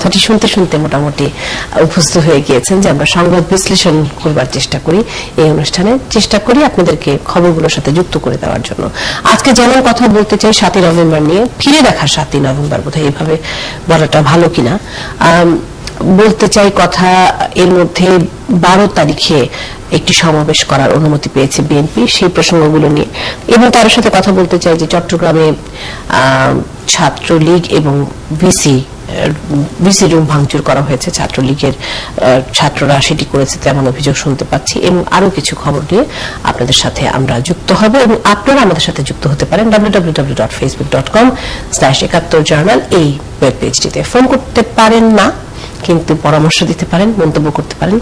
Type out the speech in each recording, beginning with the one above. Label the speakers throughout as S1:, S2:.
S1: কথাটি শুনতে শুনতে মোটামুটি অভ্যস্ত হয়ে গিয়েছেন যে আমরা সংবাদ বিশ্লেষণ করবার চেষ্টা করি এই অনুষ্ঠানে, চেষ্টা করি আপনাদেরকে খবরগুলোর সাথে যুক্ত করে দেওয়ার জন্য। আজকে যেমন কথা বলতে চাই 7ই নভেম্বর নিয়ে, ফিরে দেখা 7ই নভেম্বর, বোধহয় এইভাবে বলাটা ভালো কিনা, বলতে চাই কথা। এর মধ্যে 12 তারিখে একটি সমাবেশ করার অনুমতি পেয়েছে বিএনপি, সেই প্রসঙ্গগুলো নিয়ে, এবং তার সাথে কথা বলতে চাই যে চট্টগ্রামে ছাত্রলীগ এবং ভিসি রুম ভাঙচুর করা হয়েছে, ছাত্রলীগের ছাত্ররা সেটি করেছে তেমন অভিযোগ শুনতে পাচ্ছি, এবং আরো কিছু খবর নিয়ে আপনাদের সাথে আমরা যুক্ত হব, এবং আপনারা আমাদের সাথে যুক্ত হতে পারেন www.facebook.com/ekattor এই ওয়েব পেজটিতে। ফোন করতে পারেন না, কিন্তু পরামর্শ দিতে পারেন, মন্তব্য করতে পারেন,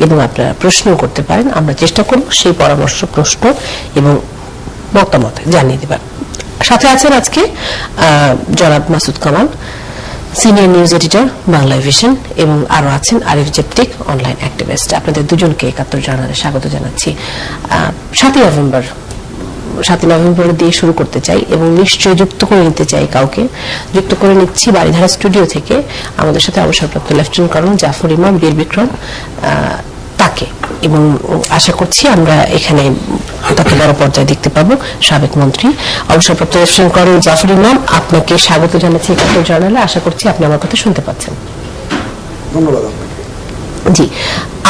S1: এবং আপনারা প্রশ্ন করতে পারেন। আমরা চেষ্টা করব সেই পরামর্শ, প্রশ্ন এবং মতামত জানিয়ে দেবার। সাথে আছেন আজকে জনাব Masud Kamal, senior news editor Bangla vision, এবং আরো আছেন আরিফ জেপ্তিক, অনলাইন অ্যাক্টিভিস্ট। আপনাদের দুজনকে একাত্তর জার্নালে স্বাগত জানাচ্ছি। 7ই নভেম্বর দিয়ে শুরু করতে চাই, এবং নিশ্চয়ই যুক্ত করে নিতে চাই কাউকে। যুক্ত করে নিচ্ছি বাড়িধারা স্টুডিও থেকে আমাদের সাথে অবসরপ্রাপ্ত লেফটেন্যান্ট কর্নেল জাফর ইমাম, বীর বিক্রম, তাকে, এবং আশা করছি আমরা এখানে তাকে বড় পর্যায়ে দেখতে পাবো। সাবেক মন্ত্রী অবসরপ্রাপ্ত লেফটেন্যান্ট কর্নেল জাফর ইমাম, আপনাকে স্বাগত জানাচ্ছি একাত্তর জার্নালে। আশা করছি আপনি আমার কথা শুনতে পাচ্ছেন।
S2: ধন্যবাদ।
S1: জি,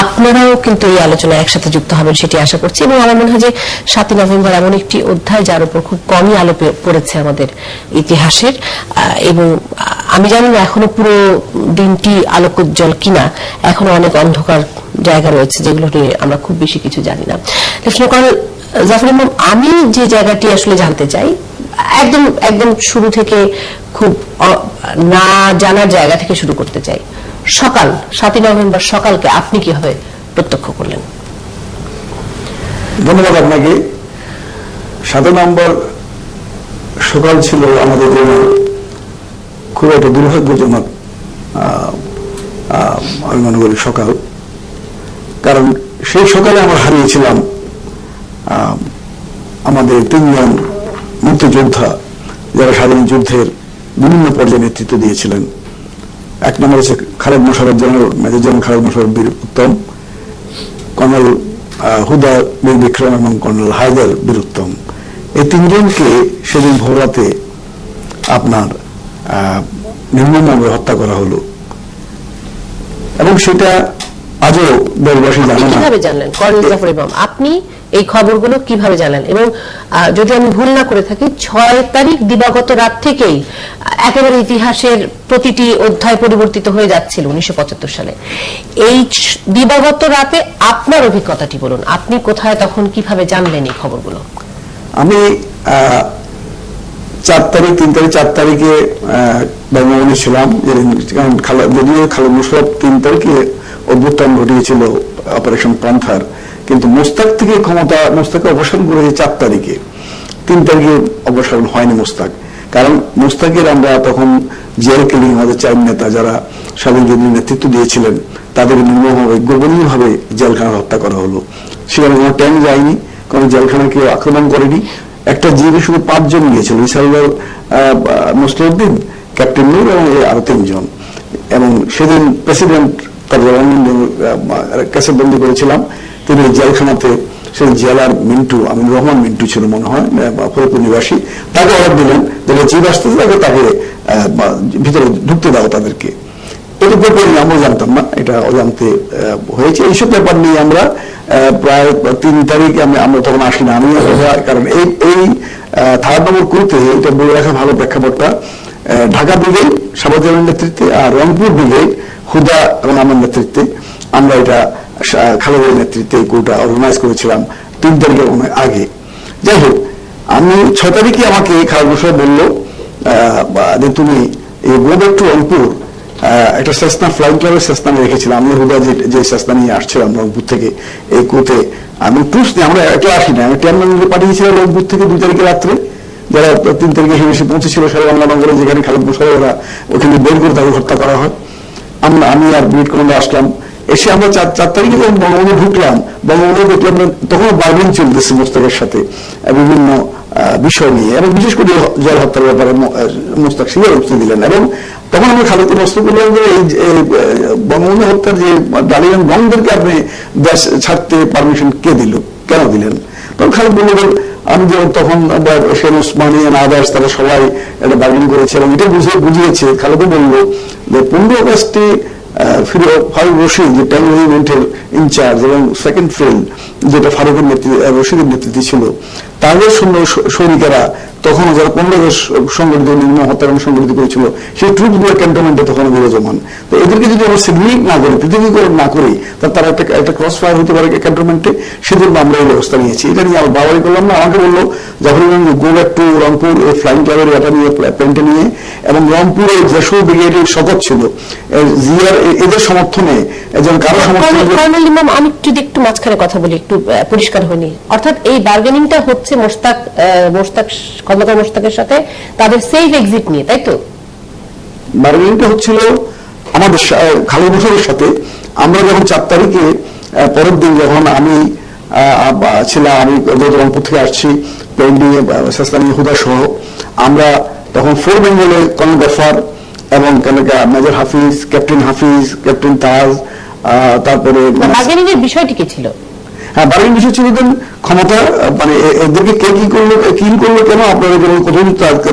S1: আপনারাও কিন্তু এই আলোচনায় একসাথে যুক্ত হবেন সেটি আশা করছি, এবং আমার মনে হয় যে 7ই নভেম্বর এমন একটি অধ্যায় যার উপর খুব কমই আলো পড়েছে আমাদের ইতিহাসের, এবং আমি জানি না এখনো পুরো দিনটি আলোকোজ্জ্বল কিনা, এখনো অনেক অন্ধকার জায়গা রয়েছে যেগুলো নিয়ে আমরা খুব বেশি কিছু জানি না। লেফটেন্যান্ট কর্নেল জাফর ইমাম, আমি যে জায়গাটি আসলে জানতে চাই, একদম শুরু থেকে, খুব না জানার জায়গা থেকে শুরু করতে চাই। 7ই নভেম্বর সকালকে আপনি কিভাবে প্রত্যক্ষ করলেন?
S2: ধন্যবাদ আপনাকে। 7ই নভেম্বর সকাল ছিল আমাদের জন্য খুব একটা দুর্ভাগ্যজনক, আমি মনে করি সকাল, কারণ সেই সকালে আমরা হারিয়েছিলাম আমাদের 3 জন মুক্তিযোদ্ধা, যারা স্বাধীন যুদ্ধের বিভিন্ন পর্যায়ে নেতৃত্ব দিয়েছিলেন। এক নম্বর হচ্ছে খালেদ মোশাররফ, মেজর জেনারেল খালেদ মোশাররফ বীর উত্তম, কর্নেল হুদা বীর বিক্রম এবং কর্নেল হায়দার বীর উত্তম। এই 3 জনকে সেদিন ভোররাতে আপনার নির্মমভাবে হত্যা করা হলো, এবং সেটা আজও দেশবাসী জানে না।
S1: কিভাবে জানলেন কর্নেল জাফর ইমাম, আপনি এই খবরগুলো কিভাবে জানলেন? এবং যদি আমি ভুল না করে থাকি, 6 তারিখ দিবাগত রাত থেকেই একেবারে ইতিহাসের প্রতিটি অধ্যায় পরিবর্তিত হয়ে যাচ্ছিল 1975 সালে। এই দিবাগত রাতে আপনার অভিজ্ঞতাটি বলুন, আপনি কোথায়, তখন কিভাবে জানলেন এই খবরগুলো?
S2: আমি 4 তারিখে বঙ্গবন্ধু ছিলাম, যদিও খালেদ মোশাররফ 3 তারিখে অভ্যুত্থান ঘটিয়েছিল অপারেশন পান্থার, কিন্তু মোস্তাক থেকে মোস্তাককে অপসারণ করেছে 4 তারিখে। 3 তারিখে অপসারণ হয়নি মোস্তাক, কারণ মোস্তাকের আমরা তখন জেল কিলিং, আমাদের 4 নেতা যারা স্বাধীন যুদ্ধের নেতৃত্ব দিয়েছিলেন তাদের নির্মমভাবে, গোপনীয়ভাবে জেলখানায় হত্যা করা হলো। সেখানে কোনো ট্যাঙ্ক যায়নি, কোনো জেলখানা কেউ আক্রমণ করেনি। একটা জিপে শুধু 5 জন গিয়েছিল, ইসারুল্লাহ, মুসলিউদ্দিন, ক্যাপ্টেন নূর এবং আরো 3 জন। এবং সেদিন প্রেসিডেন্ট তার কাছে বন্দী করেছিলাম, তিনি জেলখানাতে, সেই জেলার মিন্টু, আমিনুর রহমান মিন্টু ছিল মনে হয়, ফরিদপুর নিবাসী, তাকে অর্ডার দিলেন যে জিপ আসতেছে তাকে ভিতরে ঢুকতে দাও তাদেরকে। এটা ব্যাপার আমরা জানতাম না, এটা অজান্তে হয়েছে। এইসব ব্যাপার নিয়ে আমরা প্রায় 3 তারিখ আমরা তখন আসি না, আমি, কারণ এই থার্ড নম্বর ক্রুতে এটা বলে রাখা ভালো প্রেক্ষাপটটা, ঢাকা ব্রিগেড শাহবাজের নেতৃত্বে আর রংপুর ব্রিগেড হুদা এবং আমার নেতৃত্বে আমরা এটা খালেদের নেতৃত্বে এই ক্রুটা অর্গানাইজ করেছিলাম 3 তারিখের আগে। যাই হোক, আমি 6 তারিখে আমাকে খালেদ মোশাররফ বললো যে তুমি এই গো ব্যাক টু রংপুর, একটা সেসনা ফ্লাইং ক্লাবের সেসনা রেখেছিলাম, আমি হুদা যে সেসনা নিয়ে আসছিলাম রংপুর থেকে এই ক্রুতে। আমি টুস নিয়ে, আমরা একলা আসি না, আমি ট্যানম্যানকে পাঠিয়েছিলাম রংপুর থেকে 2 তারিখে রাত্রে, যারা 3 তারিখে এসে পৌঁছেছিল সারা বাংলা নগরে, যেখানে খালেদ মোশাররফ ওরা ওখানে বের করে তাকে হত্যা করা হয়। আমি আর ব্রিগেড কমান্ডার আসলাম, এসে আমরা 4 তারিখে যখন বঙ্গবন্ধু ঢুকলাম, বঙ্গবন্ধু দেখলাম তখন বার্গেনিং চলতেছে মোস্তাকের সাথে বিভিন্ন বিষয় নিয়ে, এবং বিশেষ করে জল হত্যার ব্যাপারে মোস্তাক সিংহের উত্তর দিলেন। এবং তখন আমরা খালেদকে প্রশ্ন করলাম যে এই বঙ্গবন্ধু হত্যার যে ডালিয়ান গংদেরকে আপনি দেশ ছাড়তে পারমিশন কে দিল, কেন দিলেন? তখন খালেদ বললেন আমি যেমন তখন শেন ওসমানী আদার্স তারা সবাই একটা বার্গেনিং করেছে এবং এটা বুঝিয়েছে। খালেদও বলল যে 15 আগস্টে ফারুক রশিদ যে ট্যাঙ্ক রেজিমেন্টের ইনচার্জ এবং সেকেন্ড ফিল্ড যেটা ফারুকের রশিদের নেতৃত্বে ছিল, তাদের সৈনিকেরা তখন যারা 15 আগস্ট সংগঠিত নিম্ন হত্যাকাণ্ড সংগঠিত করেছিল সেই ট্রুপগুলো ক্যান্টনমেন্টে তখন বিরাজমান। তো এদেরকে যদি আমরা সিগনিফিক না করি, পৃথিবীকরণ না করি, তারা একটা ক্রস ফায়ার হতে পারে ক্যান্টনমেন্টে, সেজন্য আমরা এই ব্যবস্থা নিয়েছি। এটা নিয়ে আমার বাবাই করলাম না, আমাকে বললো যখন go back to Rangpur flying ক্লাবের এটা নিয়ে প্ল্যানটা নিয়ে, এবং রংপুরে যশোর ব্রিগেডের শপথ ছিল জিয়ার এদের সমর্থনে একজন কারো সমর্থনে।
S1: কর্নেল ইমাম, আমি যদি একটু মাঝখানে কথা বলি, একটু পরিষ্কার হয়নি, অর্থাৎ এই বার্গেনিংটা হচ্ছে খন্দকার মোশতাকের সাথে তাদের সেফ এক্সিট নিয়ে, তাই তো?
S2: বার্গেনিংটা হচ্ছিল আমাদের খালেদ মোশাররফের সাথে। আমরা যখন 4 তারিখে পরের দিন যখন আমি ছিলাম, আমি রংপুর থেকে আসছি প্লেন নিয়ে হুদা সহ, আমরা তখন 4 বেঙ্গলে কর্নেল গফার এবং মেজর হাফিজ, ক্যাপ্টেন হাফিজ, ক্যাপ্টেন তাজ, তারপরে
S1: বার্গেনিং এর বিষয়টি কি ছিল?
S2: হ্যাঁ, বার্গেনিং বিষয় ছিল ক্ষমতা, মানে এদেরকে কে কি করলো, কিল করলো, কেন আপনারা কতদিন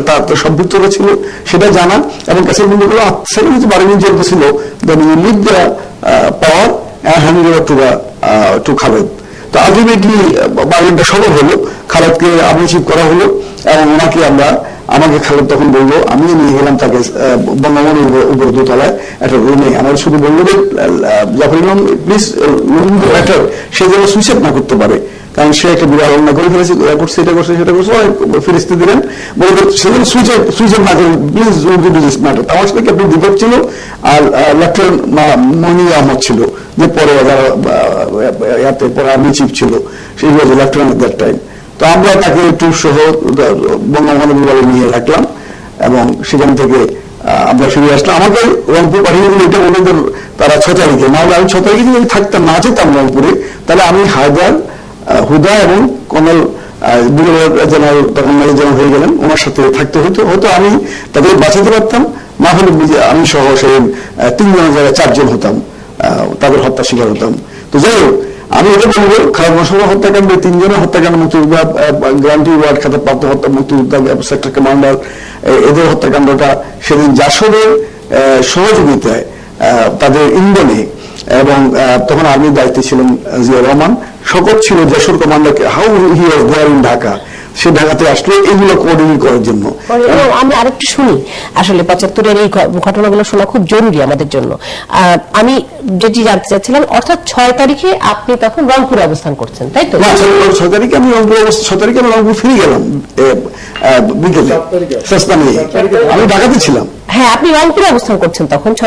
S2: তার সম্পৃক্ততা ছিল সেটা জানা, এবং কাছে বন্ধু করলো সেটা কিন্তু বার্গেনিং চলতেছিল then you leave the power and hand over to Khaled. তো আলটিমেটলি বার্গেনিংটা সফল হলো, খালেদকে আমিচিভ করা হলো, এবং আমাকে খালেদ তখন বললো, আমি নিয়ে গেলাম তাকে বঙ্গবন্ধুর উপর দোতলায় একটা রুমে। আমার শুধু বললো যে জাফর ইমাম প্লিজ ম্যাটার, সে যেন সুইসাইড না করতে পারে, কারণ সে একটা বিরাট অন্যায় করে ফেলেছে, সেটা করছে ফিরিস্তি দিলেন, বলবে সে যেন সুইসাইড না করে, প্লিজ ডু দিস ম্যাটার। আমার সাথে ক্যাপ্টেন দীপক ছিল আর লেফটেন্যান্ট মনির আহমদ ছিল, যে পরে পরে আর্মি চিফ ছিল, সেই লেফটেন্যান্ট এট দ্যাট টাইম। তো আমরা তাকে ট্যুর সহ বঙ্গবন্ধু বিভাগে নিয়ে রাখলাম, এবং সেখান থেকে আমরা ফিরে আসলাম। আমাকে রংপুর পাঠিয়ে দিল, এটা বলে তারা 6 তারিখে, নাহলে আমি 6 তারিখে যদি থাকতাম, না যেতাম রংপুরে, তাহলে আমি হায়দার, হুদা এবং কর্নেল জেনারেল, তখন মেজর জেনারেল হয়ে গেলেন, ওনার সাথে থাকতে হয়তো আমি তাদের বাঁচাতে পারতাম, না হলে আমি সহ সেই 3 জনের জায়গায় 4 জন হতাম, তাদের হত্যা শিকার হতাম। তো যাই হোক, আমি এটা বলবো খালেদ মোশাররফ হত্যাকাণ্ডে 3 জনের হত্যাকাণ্ড, মুক্তিযোদ্ধা গ্রান্টি ওয়ার্ড খাতা প্রাপ্ত হত্যা মুক্তিযোদ্ধা সেক্টর কমান্ডার, এদের হত্যাকাণ্ডটা সেদিন জাসদের সহযোগিতায়, তাদের ইন্ধনে, এবং তখন আর্মির দায়িত্বে ছিলেন জিয়া রহমান, শকত ছিল যশোর কমান্ডারকে, how he was there in Dhaka, সে ঢাকাতে আসলে এগুলো কোঅর্ডিনেট করার জন্য।
S1: আমি আরেকটু শুনি, আসলে 75-এর এই ঘটনাগুলো শোনা খুব জরুরি আমাদের জন্য। আমি যেটি জানতে চাচ্ছিলাম, অর্থাৎ 6 তারিখে আপনি তখন রংপুরে অবস্থান করছেন, তাই তো?
S2: 6 তারিখে আমি রংপুর ফিরে গেলাম বিকেলে, আমি ঢাকাতে ছিলাম।
S1: হ্যাঁ, আপনি রংপুরে অবস্থান করছেন তখন 6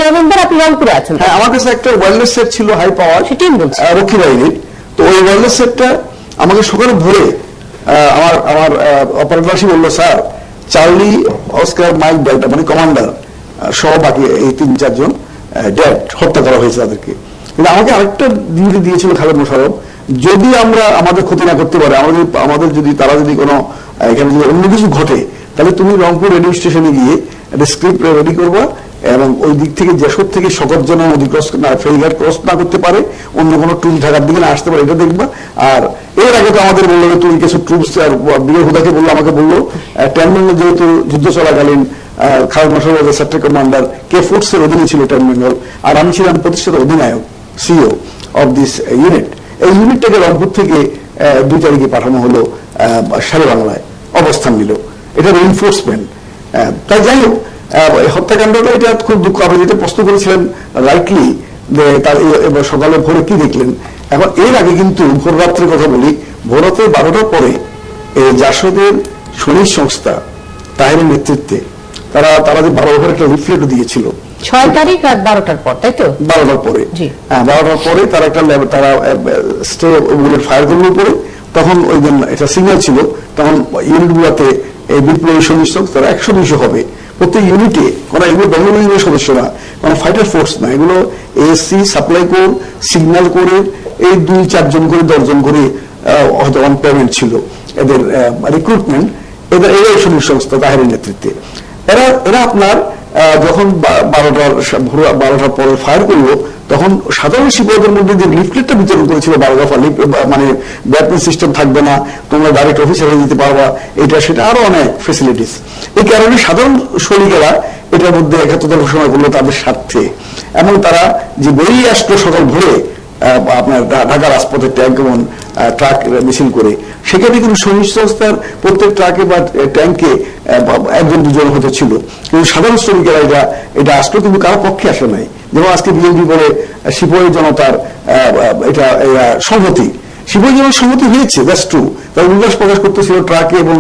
S1: নভেম্বর আপনি রংপুরে আছেন।
S2: হ্যাঁ, আমার কাছে একটা ওয়্যারলেস সেট ছিল, হাই পাওয়ার,
S1: সেটাই বলছি,
S2: রক্ষী বাহিনীর। তো ওই ওয়্যারলেস সেটটা আমাকে সকালে ভোরে আমার অপারেটর বললো, sir Charlie, Oscar, Mike Delta মানে কমান্ডার সহ বাকি এই 3-4 জন ডেড, হত্যা করা হয়েছে তাদেরকে। কিন্তু আমাকে আরেকটা ডিউটি দিয়েছিল খালেদ মোশাররফ, যদি আমরা আমাদের ক্ষতি না করতে পারে, আমাদের যদি তারা যদি কোনো এখানে যদি অন্য কিছু ঘটে, তাহলে তুমি রংপুর রেডিও স্টেশনে গিয়ে একটা স্ক্রিপ্ট রেডি করবা, এবং ওই দিক থেকে যশোর থেকে শকত যেন নদী ক্রস না, ফেরিঘাট ক্রস না করতে পারে, অন্য কোনো ট্রুপ ঢাকার দিকে না আসতে পারে, এটা দেখবা। আর এর আগে তো আমাদের বললো যে তুমি কিছু ট্রুপস, আর বিয়ে হুদাকে বললো, আমাকে বললো ট্যানবেঙ্গল যেহেতু যুদ্ধ চলাকালীন Khaled Mosharraf sector commander, K-Force এর অধীনে ছিল ট্যানবেঙ্গল, আর আমি ছিলাম প্রতিষ্ঠাতা অধিনায়ক, সিও অফ দিস ইউনিট। এই ইউনিটটাকে রংপুর থেকে 2 তারিখে পাঠানো হলো শেরে বাংলায়, অবস্থান নিল, এটা রিইনফোর্সমেন্ট। তাই যাই হোক, হত্যাকাণ্ডটা এটা খুব দুঃখ। আপনি যেটা প্রশ্ন করেছিলেন রাইটলি, যে তার সকালে ভোরে কি দেখলেন। এখন এর আগে কিন্তু ভোর রাত্রের কথা বলি, ভোর রাত্রে 12টার পরে জাসদের সৈনিক সংস্থা তাহেরের নেতৃত্বে তারা যে 12 ওভার একটা লিফলেট দিয়েছিল
S1: 6 তারিখ রাত 12টার পর, তাই তো?
S2: 12টার পরে, হ্যাঁ 12টার পরে তারা একটা স্টে ফায়ার করলো উপরে। তখন ওই দিন এটা সিগন্যাল ছিল, তখন ইউনিটগুলোতে এই বিপ্লবী সৈনিক তারা 100-200 হবে, প্রত্যেক ইউনিটে, কারণ এগুলো বাংলাদেশের সদস্য না, কারণ ফাইটার ফোর্স না, এগুলো এএসসি, সাপ্লাই কোর, সিগন্যাল করে এই 2-4 জন করে 10 জন করে হয়তো অন পেমেন্ট ছিল এদের রিক্রুটমেন্ট। এরা সৈনিক সংস্থা তাহেরের নেতৃত্বে। এরা আপনার যখন 12টার পরে ফায়ার করলো, তখন সাধারণ সিপাহীদের মধ্যে যে লিফলেটটা বিতরণ করেছিল 12 দফা, মানে ব্যাটম্যান সিস্টেম থাকবে না, তোমরা ডাইরেক্ট অফিসার হয়ে যেতে পারবা, এটা সেটা আরো অনেক ফেসিলিটিস। এই কারণে সাধারণ সৈনিকেরা এটার মধ্যে 71 দফা ঘোষণা করলো তাদের স্বার্থে, এবং তারা যে বেরিয়ে আসলো সকাল ভোরে আপনার ঢাকা রাজপথে ট্যাঙ্ক এবং ট্রাক মিছিল করে, সেখানে কিন্তু সৈনিক সংস্থার প্রত্যেক ট্রাকে বা ট্যাঙ্কে 1-2 হতে ছিল, কিন্তু সাধারণ শ্রমিকেরা এটা আসলো, কিন্তু কারো পক্ষে আসে নাই। যেমন আজকে বিএনপি করে সিপাহী জনতার এটা সংহতি, সিপাহী জনতার সংহতি হয়েছে, দ্যাটস ট্রু, তারা উল্লাস প্রকাশ করতেছিল ট্রাকে এবং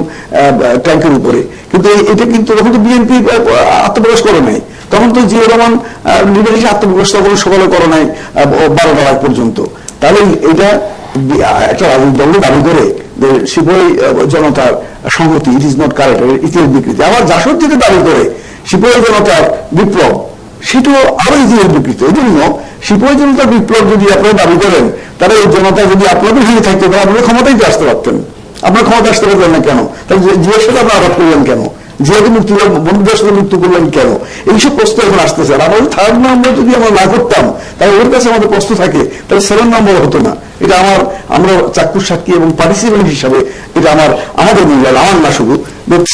S2: ট্যাঙ্কের উপরে, কিন্তু এটা কিন্তু তখন তো বিএনপি আত্মপ্রকাশ করে নাই, তখন তো জিয়া রহমান লিডার হিসেবে আত্মপ্রকাশ তখন সকালে করে নাই 12টার আগ পর্যন্ত। তাহলে এটা একটা রাজনৈতিক দল দাবি করে যে সিপাহী জনতার সংহতি, ইট ইজ নট কারেক্ট, ইতিহাস বিকৃতি। আবার জাসদ যেটা দাবি করে সিপাহী জনতার বিপ্লব, সেটাও আরো ইতিহাস বিকৃতি। এই জন্য সিপাহী জনতার বিপ্লব যদি আপনারা দাবি করেন, তাহলে এই জনতা যদি আপনাদের ভিড়ে থাকতে পারে, আপনাদের ক্ষমতায় তো আসতে পারতেন, আপনার ক্ষমতা আসতে পারবেন না কেন? তাহলে জিয়ার সাথে আপনারা আঘাত করলেন কেন? জিয়াকে মুক্তি বন্ধুদের সাথে মুক্ত করলেন কেন? এইসব প্রশ্ন এখন আসতেছে। আর আমাদের 3rd নম্বর যদি আমরা না করতাম, তাহলে ওর কাছে আমাদের প্রশ্ন থাকে, তাহলে 7 নম্বর হতো না। এটা আমরা চাক্ষুষ সাক্ষী এবং পার্টিসিপেন্ট হিসাবে এটা আমাদের মিলাল, আমার না শুধু,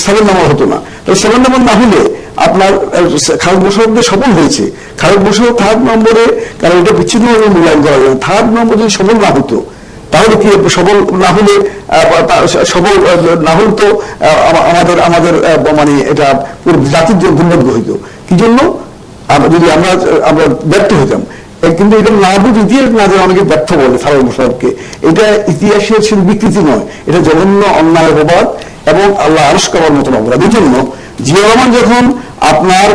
S2: 7 নম্বর হতো না। তাহলে 7 নম্বর না হলে আপনার খালেদ মোশাররফদের সফল হয়েছে, খালেদ মোশাররফ 3rd নম্বরে, কারণ এটা বিচ্ছিন্নভাবে মূল্যায়ন করা যায় না। 3rd নম্বর যদি সফল না হতো, তাহলে কি সফল না হলে তো আমাদের মানে এটা পুরো জাতির জন্য দুর্ভাগ্য হইতো। কি জন্য? যদি আমরা ব্যর্থ হইতাম। কিন্তু এটা না বুঝে ইতিহাস না যে অনেকে ব্যর্থ বলে খালেদ মোশাররফকে, এটা ইতিহাসের শুধু বিকৃতি নয়, এটা জঘন্য অন্যায় অপবাদ এবং আল্লাহ আরশ করার মতন অপরাধ। এই জন্য জিয়া রহমান যখন আপনার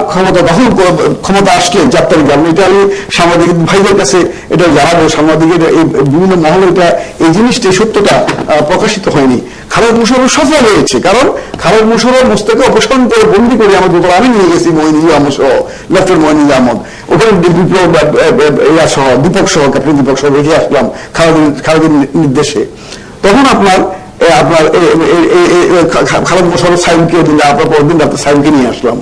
S2: ক্ষমতা আসলেন 4 তারিখ, এটা আমি সাংবাদিক ভাইদের কাছে এটা জানাবো, সাংবাদিকের এই বিভিন্ন মহলে এই জিনিসটা, সত্যটা প্রকাশিত হয়নি। খালেদ মোশাররফ সফল হয়েছে, কারণ খালেদ মোশাররফ মোস্তাকে অপসারণ করে বন্দী করে আমার দোতলা আমি নিয়ে গেছি, মইনুল আহমদ সহ, লেফটেন্যান্ট মইনুল আহমদ, ওখানে বিপ্লব সহ, দীপক সহ, ক্যাপ্টেন দীপক সহ রেখে আসলাম খালেদের নির্দেশে। তখন আপনার খালেদ মোশাররফ সাইমকে দিন, আপনার পরদিন রাতে সাইমকে নিয়ে আসলাম।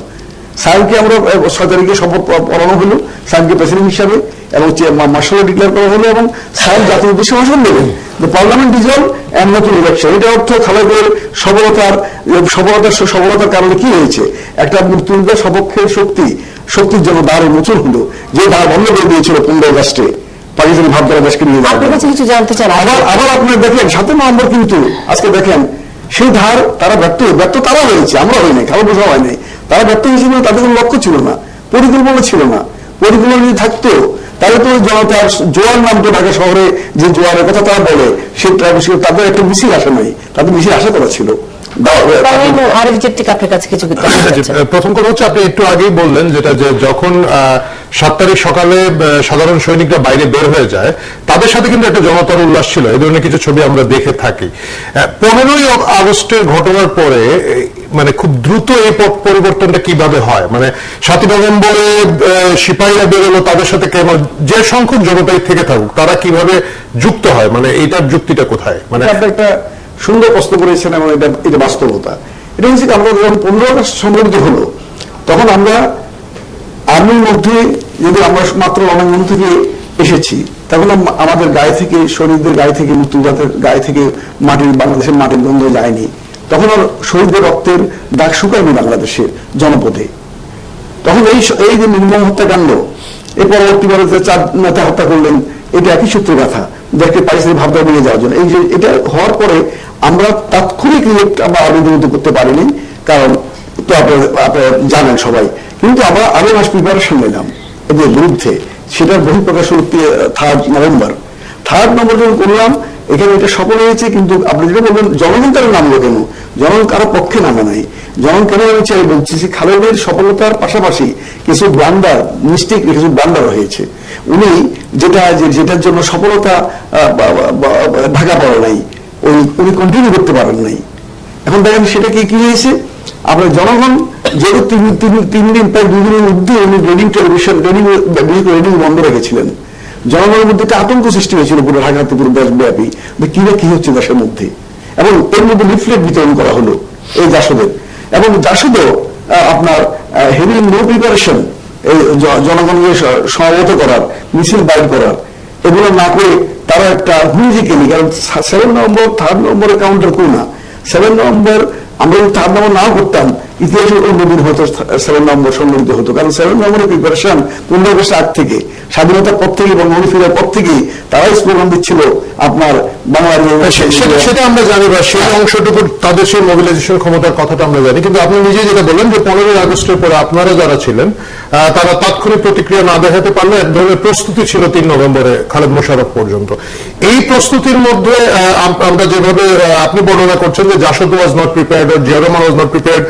S2: সাইমকে আমরা 6 তারিখে শপথ পড়ানো হলো সাইমকে প্রেসিডেন্ট হিসাবে, এবং মার্শাল ডিক্লেয়ার করা হলো, এবং সাইম জাতির উদ্দেশ্যে ভাষণ দেবেন, পার্লামেন্ট ডিজলভ এন্ড নতুন ইলেকশন। এটা অর্থ খালেদের সফলতার কারণে কি হয়েছে? একটা মুক্তিযোদ্ধার সপক্ষের শক্তির জন্য দ্বার উন্মোচন হলো, যে দ্বার বন্ধ করে দিয়েছিল 15 আগস্টে পাকিস্তানি ভাবধারা দেশকে নিয়ে যাওয়া।
S1: কিছু জানতে চান?
S2: আবার আপনার দেখেন 7 নভেম্বর কিন্তু আজকে দেখেন সেই ধার তারা ব্যর্থ তারা হয়েছে, আমরা হয় নাই, খালেদ মোশাররফ হয় নাই। তারা ব্যর্থ হয়েছিল, তাদের কোনো লক্ষ্য ছিল না, পরিকল্পনা ছিল না। পরিকল্পনা যদি থাকতো, তাহলে তো জনতার জোয়ার নামতো ঢাকা শহরে, যে জোয়ারের কথা তারা বলে, সেই তাদের একটা মিছিল আসে নাই, তাদের মিছিল আশা করা ছিল।
S3: প্রথম কথা হচ্ছে, আপনি একটু আগেই বললেন যেটা, যে যখন 7 তারিখ সকালে সাধারণ সৈনিকরা বাইরে বের হয়ে যায়, তাদের সাথে কিন্তু একটা জনতার উল্লাস ছিল। এই ধরনের কিছু ছবি আমরা দেখে থাকি। 15ই আগস্টের ঘটনার পরে মানে খুব দ্রুত এই পরিবর্তনটা কিভাবে হয়? মানে 7 নভেম্বরে সিপাহীরা বেরোলো, তাদের সাথে কেমন যে সংখ্যক জনতাই থেকে থাকুক, তারা কিভাবে যুক্ত হয়? মানে এইটার যুক্তিটা কোথায়? মানে
S2: একটা সুন্দর প্রশ্ন করেছেন, এবং এটা বাস্তবতা। এটা হচ্ছে আমরা যখন 15 আগস্ট সংগঠিত হলো, তখন আমরা আর্মির মধ্যে, যদি আমরা মাত্র রণাঙ্গন থেকে এসেছি, তখন আমাদের গায়ে থেকে, শহীদদের গায়ে থেকে, মুক্তিযোদ্ধাদের গায়ে থেকে বাংলাদেশের মাটির গন্ধ যায়নি। তখন আর শহীদদের রক্তের দাগ শুকায়নি বাংলাদেশের জনপদে। তখন এই যে নির্মম হত্যাকাণ্ড, এই পরবর্তীবারে যে 4 নেতা হত্যা করলেন, এটা একই সূত্র কথা, দেখতে পাকিস্তানি ভাবধারা নিয়ে যাওয়ার জন্য। এই যে এটা হওয়ার পরে আমরা তাৎক্ষণিক আমরা আবেদন করতে পারিনি, কারণ তো আপনারা জানেন সবাই। কিন্তু আমরা আরো মাস প্রিপারেশন নিলাম এদের বিরুদ্ধে, সেটার বহিঃপ্রকাশ হল 3rd নভেম্বর। 3rd নভেম্বর যখন করলাম, এখানে এটা সফল হয়েছে। কিন্তু আপনি যেটা বলবেন জনগণ তারা নামলো কেন? জনগণ কারো পক্ষে নামে নাই। জনগণ কেন নামছে আমি বলছি, খালেদের সফলতার পাশাপাশি কিছু মিস্টেক, কিছু ব্লান্ডার হয়েছে। উনি যেটার জন্য সফলতা ঢাকা পড়ে নাই, উনি কন্টিনিউ করতে পারেন নাই। এখন দেখেন সেটা কি হয়েছে, আপনার জনগণ যেহেতু তিন দিন প্রায় 2 দিনের মধ্যে উনি রেডিং টেলিভিশন রেডিং বন্ধ রেখেছিলেন, জনগণের মধ্যে একটা আতঙ্ক সৃষ্টি হয়েছিল পুরো ঢাকাতে, পুরো দেশব্যাপী, কি হচ্ছে দেশের মধ্যে। এবং এর মধ্যে লিফলেট বিতরণ করা হলো এই জাসদের, এবং জাসদও আপনার হেভিং নো প্রিপারেশন, এই জনগণকে সমবেত করার, মিছিল বাইর করার, এগুলো না করে তারা একটা হুইজিক্যালি, কারণ 7 নভেম্বর 3rd নভেম্বরের কাউন্টার কেউ না। 7 নভেম্বর আমরা যদি 3rd নভেম্বর নাও করতাম, ইতিহাসের অন্যদিন হয়তো 7 নভেম্বর সংগঠিত হতো, কারণ 7 নভেম্বরের প্রিপারেশন 15 আগস্ট আগ থেকে, স্বাধীনতার পর থেকে এবং ফেরার পর থেকেই তারাই স্লোগান দিচ্ছিল আপনার বাংলার।
S3: সেটা আমরা জানি, বা সেই অংশটুকু তাদের সেই মোবিলাইজেশন ক্ষমতার কথাটা আমরা জানি, কিন্তু আপনি নিজে যেটা বললেন যে 15 আগস্টের পরে আপনারা যারা ছিলেন তারা তাৎক্ষণিক প্রতিক্রিয়া না দেখাতে পারলে এক ধরনের প্রস্তুতি ছিল 3 নভেম্বরে খালেদ মোশাররফ পর্যন্ত। এই প্রস্তুতির মধ্যে আমরা যেভাবে আপনি বর্ণনা করছেন যে JSD was not prepared, Zia Rahman was not prepared,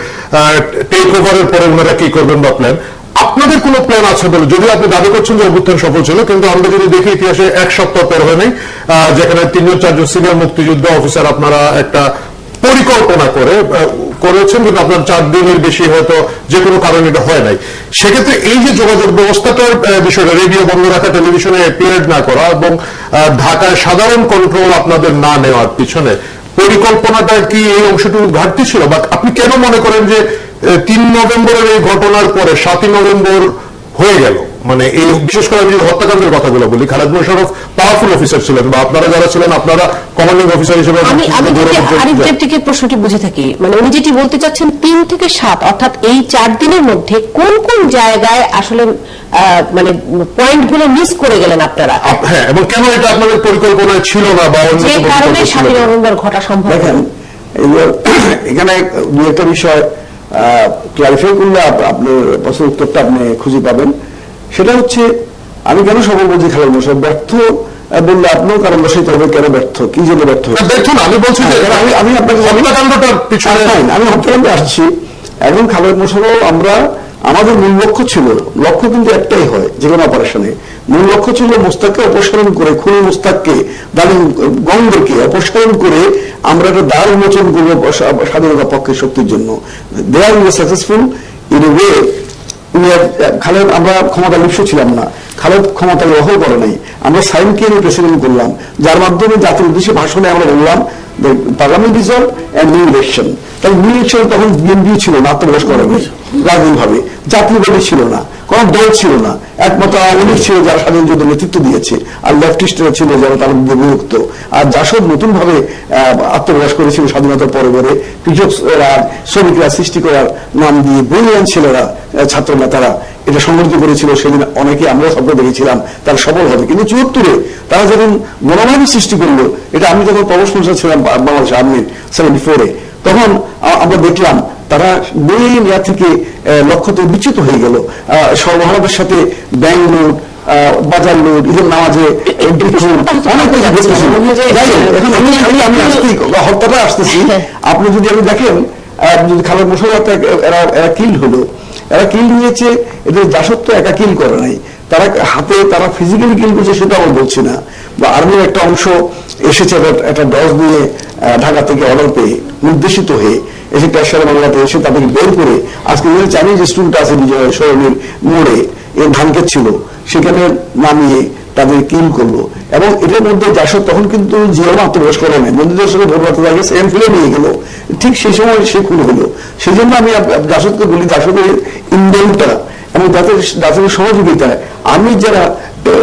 S3: টেক ওভারের পরে ওনারা কি করবেন বা প্ল্যান, আপনাদের কোনো প্ল্যান আছে বলে, যদিও আপনি দাবি করছেন যে অভ্যুত্থান সফল ছিল, কিন্তু আমরা যদি দেখি ইতিহাসে 1 সপ্তাহ পর হয় নাই, যেখানে 3-4জন সিনিয়র মুক্তিযুদ্ধ অফিসার আপনারা একটা পরিকল্পনা করেছেন, কিন্তু আপনার 4 দিনের বেশি হয়তো যে কোনো কারণে এটা হয় নাই। সেক্ষেত্রে এই যে যোগাযোগ ব্যবস্থাটার বিষয়টা, রেডিও বন্ধ রাখা, টেলিভিশনে অ্যাপিয়ার না করা এবং ঢাকায় সাধারণ কন্ট্রোল আপনাদের না নেওয়ার পিছনে পরিকল্পনাটা কি এই অংশটুকু ঘাটতি ছিল, বা আপনি কেন মনে করেন যে 3 নভেম্বরের এই ঘটনার পরে 7 নভেম্বর হয়ে গেল? মানে এই বিশেষ করে আমি হত্যাকাণ্ডের কথাগুলো বলি, খালেদ মোশাররফ পাওয়ারফুল অফিসার ছিলেন, বা আপনারা যারা ছিলেন আপনারা কমান্ডিং অফিসার হিসেবে।
S1: আমি আরিফ প্রশ্নটি বুঝে থাকি, মানে উনি যেটি বলতে চাচ্ছেন 3 থেকে 7, অর্থাৎ এই 4 দিনের মধ্যে কোন কোন জায়গায় আসলে মানে পয়েন্টগুলো মিস করে গেলেন আপনারা?
S3: হ্যাঁ, এবং কেন এটা আপনাদের পরিকল্পনায় ছিল না, বা অন্য
S1: যে কারণে 7 নভেম্বর ঘটা সম্ভব?
S2: দেখেন, এখানে দু একটা বিষয় ক্লারিফাই করলে আপনার প্রশ্নের উত্তরটা আপনি খুঁজে পাবেন। সেটা হচ্ছে, আমি কেন সফল বলছি খালেদ মোশাররফ ব্যর্থ বললে আপনিও কারণ বসাইতে হবে, কেন ব্যর্থ, কি জন্য ব্যর্থ হয়েছে।
S3: আমি বলছি যে
S2: আমি আপনাকে আমি হত্যাকাণ্ডে আসছি। এখন খালেদ মোশাররফ আমাদের মূল লক্ষ্য ছিল, লক্ষ্য কিন্তু একটাই হয় যে কোনো অপারেশনে, মূল লক্ষ্য ছিল মোস্তাককে অপসারণ করে, খুনি মোস্তাককে, গঙ্গকে অপসারণ করে আমরা একটা দ্বার উন্মোচন করবো স্বাধীনতা পক্ষের শক্তির জন্য। They are successful in a way. Khaled, আমরা ক্ষমতা লিপ্স ছিলাম না, খালেদ ক্ষমতা গ্রহণ করে নাই, আমরা সাইনকে প্রেসিডেন্ট করলাম, যার মাধ্যমে জাতির উদ্দেশ্যে ভাষণে আমরা বললাম parliament resolve and new election. তাই নিউ ইলেকশন তখন বিএনপি ছিল না, আত্মপ্রকাশ করেনি রাজনৈতিকভাবে, জাতীয়বাদী ছিল না, কোন দল ছিল না, একমাত্র আওয়ামী লীগ ছিল যারা স্বাধীন যুদ্ধ নেতৃত্ব দিয়েছে, আর লেফটিস্টরা ছিল যারা তার বিভক্ত। আর জাসদ নতুন ভাবে আত্মপ্রকাশ করেছিল স্বাধীনতার পরে পরে, কৃষকরা, শ্রমিকরা সৃষ্টি করার নাম দিয়ে ব্রিলিয়ান্ট ছেলেরা, ছাত্র নেতারা এটা সংগঠিত করেছিল। সেদিন অনেকে আমরা স্বপ্ন দেখেছিলাম তারা সফল হবে, কিন্তু 74-এ তারা যখন মনোভাবই সৃষ্টি করলো, এটা আমি যখন প্রমোশন ছিলাম বাংলাদেশ আর্মির 74-এ, তখন আমরা দেখলাম তারা মেইন থেকে লক্ষ্য থেকে বিচ্যুত হয়ে গেল। সরবরাহের সাথে ব্যাংক লুট, বাজার লুট, ঈদের নামাজে অনেক হত্যাটা আসতেছি। আপনি যদি আমি দেখেন, যদি খালেদ মোশাররফ এরা কিল হলো, এরা কিল নিয়েছে, এদের জাসদ তো একা কিল করে নাই, তারা হাতে তারা ফিজিক্যালি কিল করছে সেটা আমরা বলছি না, বা আর্মির একটা অংশ এসেছে একটা ডজ নিয়ে ঢাকা থেকে অর্ডার পেয়ে নির্দেশিত হয়ে এসে ক্যাশিয়ার বাংলাতে এসে তাদেরকে বের করে, আজকে চাইনিজ স্টুডেন্ট আছে বিজয় সরণির মোড়ে, এ ধানক্ষেত ছিল, সেখানে নামিয়ে তাদের কিল করলো। এবং এটার মধ্যে জাসদ তখন কিন্তু জিয়াও আত্মপ্রকাশ করে নেয়, বন্ধুদের সঙ্গে ভোট বার্তা থাকে, সেম ফিলে নিয়ে গেল, ঠিক সেই সময় সে খুন হলো। সেই জন্য আমি জাসদকে বলি, জাসদের ইন্ডেলটা এবং জাসদের সহযোগিতায় আমি যারা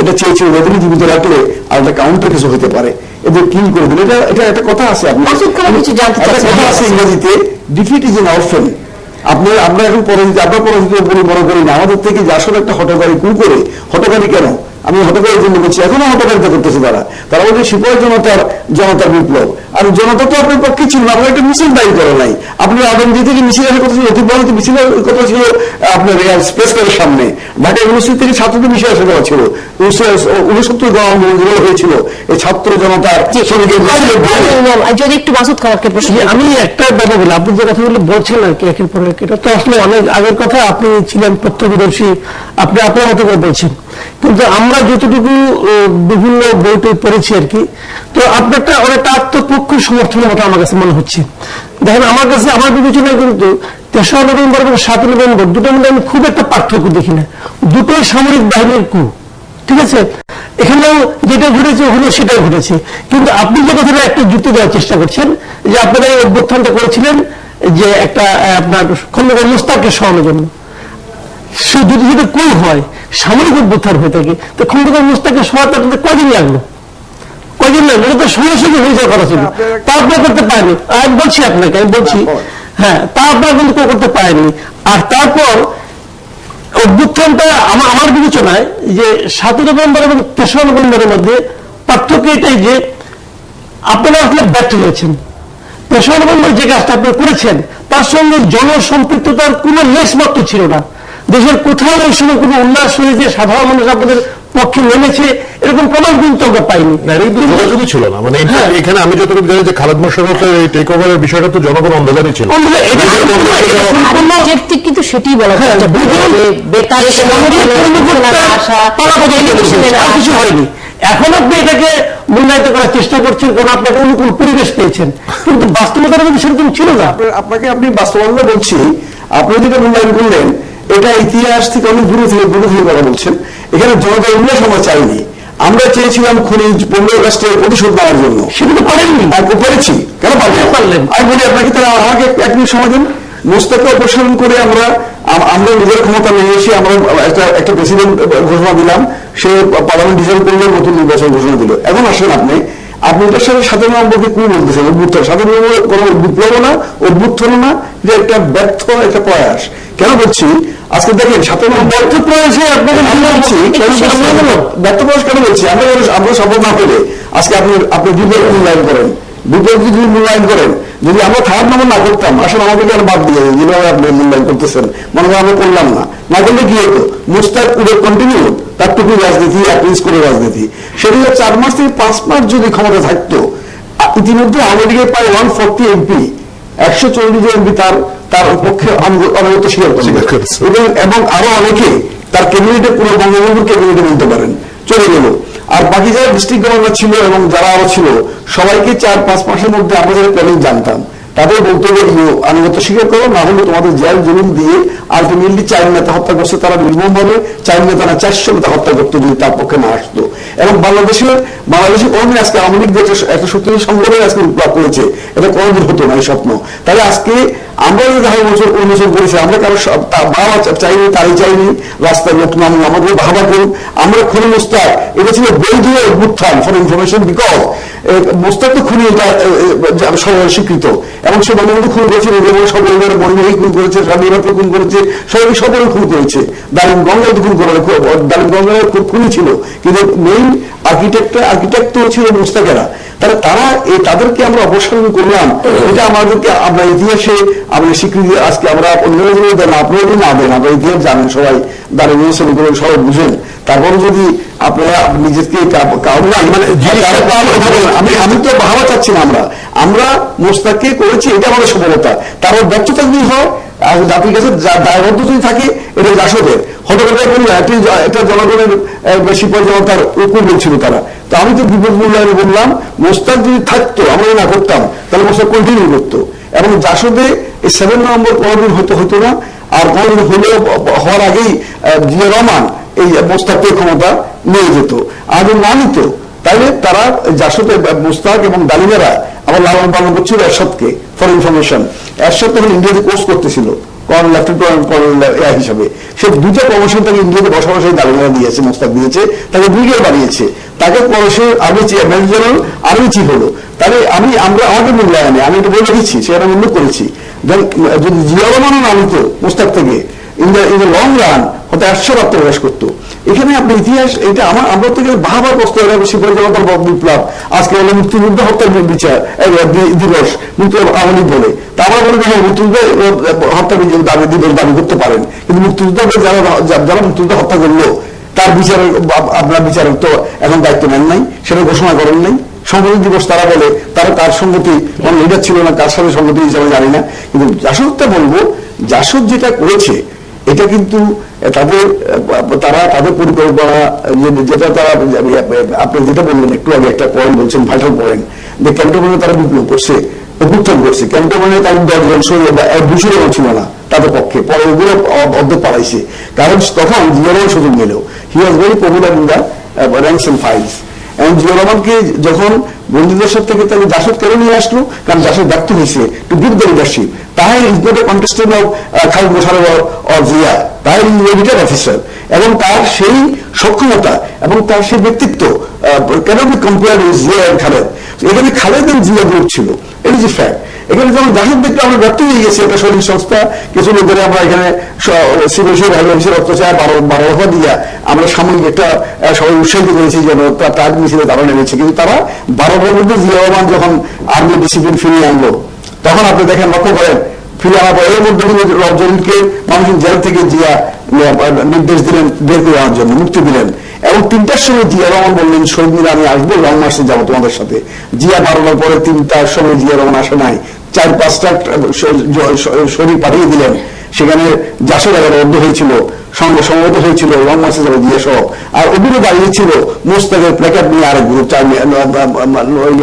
S2: এটা চেয়েছিল ওদেরই জীবিত রাখলে আর একটা কাউন্টার কিছু হতে পারে, এদের কিল করে দিল। এটা একটা কথা আছে, কথা আছে ইংরেজিতে, ডিফিট ইজ এন অরফেন। আমরা এখন পরাজিত, আপনার পরাজিত বলে মনে করি না, আমাদের থেকে জাসদ একটা হটকারী কু করে, হটকারী কেন আমি হটকারীর জন্য বলছি, এখনো হটকারিতা করতেছে তারা বলছে সিপাহী জনতার বিপ্লব, আর জনতা তো আপনার পক্ষে ছিল না, আপনার একটা মিছিল দায়ী করে নাই। আপনি আগামী থেকে মিছিল আসার কথা ছিল, অতিবরত মিছিলের কথা ছিল আপনার প্রেস ক্লাবের সামনে, ঢাকা ইউনিভার্সিটি থেকে ছাত্রদের মিছিল আসার কথা ছিল, 69 গণআন্দোলন হয়েছিল এই ছাত্র জনতার।
S1: যদি একটু মাসুদ খালাকে প্রশ্ন,
S4: আমি একটা ব্যাপার বলি, আপনি যে কথাগুলো বলছেন আর কি একের পর এক, এটা তো আসলে অনেক আগের কথা, আপনি ছিলেন প্রত্যক্ষদর্শী, আপনি আপনার মতো করে বলছেন। কিন্তু আমরা যতটুকু বিভিন্ন বইতে পড়েছি আর কি, তো আপনারটা অনেকটা আত্মপক্ষ সমর্থনের মতো আমার কাছে মনে হচ্ছে। দেখেন আমার কাছে, আমার বিবেচনায় কিন্তু 3রা নভেম্বর এবং 7 নভেম্বর দুটোর মধ্যে আমি খুব একটা পার্থক্য দেখি না। দুটোই সামরিক বাহিনীর কূ, ঠিক আছে? এখানেও যেটা ঘটেছে ওখানে সেটাই ঘটেছে। কিন্তু আপনি যে কথাটা একটা যুক্তি দেওয়ার চেষ্টা করছেন যে আপনারা এই অভ্যুত্থানটা করেছিলেন যে একটা আপনার খন্দকার মোস্তাককে সরানোর জন্য, সে যদি কূ হয়, সামরিক অভ্যুত্থান হয়ে থাকে, তো খন্দকার মোস্তাককে সরাতে আপনাদের কদিন লাগলো? কদিন লাগলো? এটা তো সঙ্গে সঙ্গে হয়ে যাওয়ার কথা ছিল, তা আপনারা করতে পারেনি। আমি বলছি আপনাকে, আমি বলছি হ্যাঁ, তা আপনারা কিন্তু করতে পারেননি। আর তারপর অভ্যুত্থানটা আমার বিবেচনায় যে 7 নভেম্বর এবং 3রা নভেম্বরের মধ্যে পার্থক্য এটাই যে আপনারা আসলে ব্যর্থ হয়েছেন। 3রা নভেম্বর যে কাজটা আপনারা করেছেন তার সঙ্গে জনসম্পৃক্ততার কোনো লেশ মাত্র ছিল না। দেশের কোথাও ওই সময় কোনো উল্লাস হয়েছে, সাধারণ মানুষ আপনাদের পক্ষে নেমেছে, এরকম প্রমাণ কিন্তু আমরা পাইনি।
S3: যোগাযোগই ছিল না। মানে এখানে আমি যতটুকু জানি যে খালেদ মোশাররফের এই টেক ওভারের বিষয়টা তো জনগণ অন্ধকারই ছিল।
S1: কিন্তু সেটাই বলা
S4: কিছু হয়নি। এখন আপনি এটাকে মূল্যায়িত করার চেষ্টা করছেন কারণ আপনাকে অনুকূল পরিবেশ পেয়েছেন, কিন্তু বাস্তবতার মধ্যে সেরকম ছিল না।
S2: আপনাকে আপনি বাস্তবতা বলছি, আপনি যেটা মূল্যায়ন করলেন এটা ইতিহাস থেকে অনেক দূরে থেকে কথা বলছেন। এখানে জনতার উল্লাস আমরা চাইনি, আমরা চেয়েছিলাম খনিজ 15 আগস্টের প্রতিশোধ নেওয়ার জন্য। সেটা তো পারেননি। পেরেছি, কেন পারলেন? আমি বলি আপনাকে, তারা আমাকে এক মিনিট সময় দিন। মোস্তাককে অপসারণ করে আমরা নিজের ক্ষমতা নিয়ে এসে আমরা একটা প্রেসিডেন্ট ঘোষণা দিলাম, সে পার্লামেন্ট ডিজাইন করলে নতুন নির্বাচন ঘোষণা দিল। এখন আসেন আপনি এটার সাথে 7 নভেম্বরকে কি বলতেছেন? অভ্যুত্থান 7 নভেম্বর কোনো বিপ্লব না, অভ্যুত্থান না, যে একটা ব্যর্থ একটা প্রয়াস। কেন বলছি? আজকে দেখেন 7 নভেম্বর ব্যর্থ প্রয়াসে আপনাকে বলছি, ব্যর্থ প্রয়াস কেন বলছি? আমরা সফল না পেলে আজকে আপনি বিপ্লব মূল্যায়ন করেন, বিপ্লব যদি মূল্যায়ন করেন, যদি আমরা 3rd নম্বর না করতাম, আসলে আমাদেরকে আর বাদ দিয়ে যেভাবে আপনি মূল্যায়ন করতেছেন, মনে হয় আমরা করলাম না করলে কি হতো? মুস্তাক উডে কন্টিনিউ তার টুকু রাজনীতি, অ্যাপিস করে রাজনীতি। সেটা 4 মাস থেকে 5 মাস যদি ক্ষমতা থাকতো, ইতিমধ্যে আওয়ামী লীগের প্রায় 140 এমপি, 140 এমপি তার পক্ষে অনুগত স্বীকার করেছে, এবং আরো অনেকে তার ক্যাবিনেটে, পুরো বঙ্গবন্ধুর ক্যাবিনেটে বলতে পারেন চলে গেল। আর বাকি যারা ডিস্ট্রিক্ট গভর্নর ছিল এবং যারা আরো ছিল, সবাইকে 4-5 মাসের মধ্যে আমরা যারা প্ল্যানিং জানতাম, তাদের বলতে হবে আনুগত্য স্বীকার করো, না হলে তোমাদের জেল জমিন দিয়ে আলটিমেটলি 4 নেতা হত্যা করছে তারা নির্মম ভাবে, 4 নেতা না 400 নেতা হত্যা করতো যদি তার পক্ষে না আসতো। এবং বাংলাদেশে কোনদিন আজকে আওয়ামী লীগ একটা শক্তিশালী সংগঠনের আজকে বিপ্লব করেছে, এটা কোনদিন হতো না এই স্বপ্ন। তাহলে আজকে আমরা যে 10 বছর উন্মোচন করেছি, আমরা কারো বাবা চাইনি, তারই চাইনি, রাস্তায় লোক নাম আমাদের ভাবা করুন, আমরা খুনি মোস্তাক, এটা ছিল বৈধ অভ্যুত্থান ফর ইনফরমেশন, বিকজ মোস্তাক তো খুনি, এটা সবাই স্বীকৃত। এবং সে বঙ্গবন্ধু খুন করেছে, সকল মরিমহি খুন করেছে, স্বাধীনতা খুন করেছে, সকলে খুন করেছে, দালিম গঙ্গায় খুন করে, দালিম গঙ্গায় খুনি ছিল, কিন্তু মেইন আর্কিটেক্ট তো ছিল মোস্তাকেরা। তাহলে তাদেরকে আমরা অপসারণ করলাম, এটা আমাদেরকে আমরা ইতিহাসে আমরা স্বীকৃতি আজকে আমরা অন্যরা যদি দেন, আপনারা যদি না দেন, আমরা ইতিহাস জানেন সবাই, দাঁড়িয়ে নিয়েছেন সবাই বুঝেন, তারপরে যদি আপনারা নিজেকে আমি তো ভাবা চাচ্ছি না, আমরা মোস্তাককে করেছি, এটা আমাদের সফলতা। তারপর ব্যর্থতা যদি হয়, জাতির কাছে দায়বদ্ধ যদি থাকে, এটা জাসদের হঠাৎ বললো একটা জনগণের সিপাহী জনতার উকুল ছিল তারা। তো আমি তো বিপদ মূল্যায়নে বললাম, মোস্তাক যদি থাকতো, আমরা না করতাম, তাহলে মোস্তাক কন্টিনিউ করতো। এবং জাসদে এই 7 নভেম্বর কোনোদিন হতো না, আর কোনোদিন হওয়ার আগেই জিয়া রহমান এই মোস্তাককে ক্ষমতা নিয়ে যেত। আর না নিত, তাহলে তারা জাসদে মোস্তাক এবং দালিমেরা আবার লালন পালন করছিল এরশাদকে, ফর ইনফরমেশন। এরশাদ তখন ইন্ডিয়াতে কোর্স করতেছিল লেফটেন্যান্ট কর্নেল হিসাবে, সে 2টা প্রমোশন তাকে ইন্ডিয়াতে বসবাসে দালিমেরা দিয়েছে, মোস্তাক দিয়েছে, তাকে ব্রিগেড বানিয়েছে, তাকে পরশে আর্মি জেনারেল আর্মি চিফ হলো। তাহলে আমরা আমাদের মূল্যায়নে আমি এটা বলে দিচ্ছি, সেটা উল্লেখ করেছি, যদি জিয়া রহমানও না নিত মোস্তাক থেকে, ইন দ্য লং রান হয়তো 100 আত্মপ্রকাশ করতো। এখানে আপনার ইতিহাস, এটা আমরা থেকে বাহাবার প্রশ্ন, সিপাহী জনতার বিপ্লব, আজকে হলো মুক্তিযুদ্ধ হত্যার বিচার দিবস, আওয়ামী লীগ বলে, তা আমরা বলে দেখেন মুক্তিযুদ্ধ হত্যা দিবস দাবি করতে পারেন, কিন্তু মুক্তিযুদ্ধ যারা মুক্তিযুদ্ধ হত্যা করলো তার বিচারের, আপনার বিচারের তো এখন দায়িত্ব নেন নাই, সেটা ঘোষণা করেন নাই। সংহতি দিবস তারা বলে, তারা কার সংগতি, কোন লিডার ছিল না, কার সাথে সংগতি হিসাবে জানি না। কিন্তু জাসদটা বলবো, জাসদ যেটা করেছে এটা কিন্তু তাদের পরিকল্পনা, যেটা তারা, আপনি যেটা বললেন একটু আগে, একটা পয়েন্ট বলছেন, ভাইটাল পয়েন্ট, যে ক্যান্টনমেন্টে তারা বিপ্লব করছে, অভ্যুত্থান করছে। ক্যান্টনমেন্টে তার 10 জন 200 জন ছিল না তাদের পক্ষে, পরে ওগুলো অর্ধেক পালাইছে, কারণ তখন জিয়া রহমান সুযোগ নিলেও he was very popular in the ranks and files. এবং জিয়া রহমানকে যখন বন্ধুদের থেকে তাকে জাসদ কেন নিয়ে আসলো, কারণ জাসদ ব্যর্থ হয়েছে টু গিভ দ্য লিডারশিপ। তাই is not a contestant of Khalid Mosharraf or Zia, তাই ইজ এ রিটায়ার্ড অফিসার, এবং তার সেই সক্ষমতা এবং তার সেই ব্যক্তিত্ব can be compare with Zia and Khaled. এখানে খালেদ এন্ড জিয়া গ্রুপ ছিল, ইট ইজ এ ফ্যাক্ট। এখানে যখন জাসদ দেখতে আমরা ব্যর্থ হয়ে গেছি, একটা সরকারি সংস্থা, কিছু লোক ধরে আমরা এখানে অত্যাচার 12 দফা দিয়া আমরা সাময়িক একটা সবাই উৎসাহিত করেছি যেন তার মিছিলে তারা নেমেছে, কিন্তু তারা 12টার মধ্যে জিয়া রহমান যখন আর্মি ডিসিপ্লিন ফিরিয়ে আনলো, তখন আপনি দেখেন, লক্ষ্য করেন, ফিরে আনার পর এর মধ্যে রবজনকে মানুষের জেল থেকে জিয়া নির্দেশ দিলেন বের করে আনার জন্য, মুক্তি দিলেন। এবং 3টার সময় জিয়া রহমান বললেন, শহীদ মিলে আমি আসবো, লং মার্চে যাবো তোমাদের সাথে। জিয়া 12টার পরে 3টার সময় জিয়া রহমান আসে নাই, 4-5টা শরীর পাঠিয়ে দিলেন। সেখানে জাসদ রদ্দ হয়েছিল, সমবেত হয়েছিল, লং মার্চে যাবো জিয়া সহ। আর ওগুলো দাঁড়িয়েছিল মোস্তাকের প্ল্যাকার্ড নিয়ে আরেক গ্রুপ,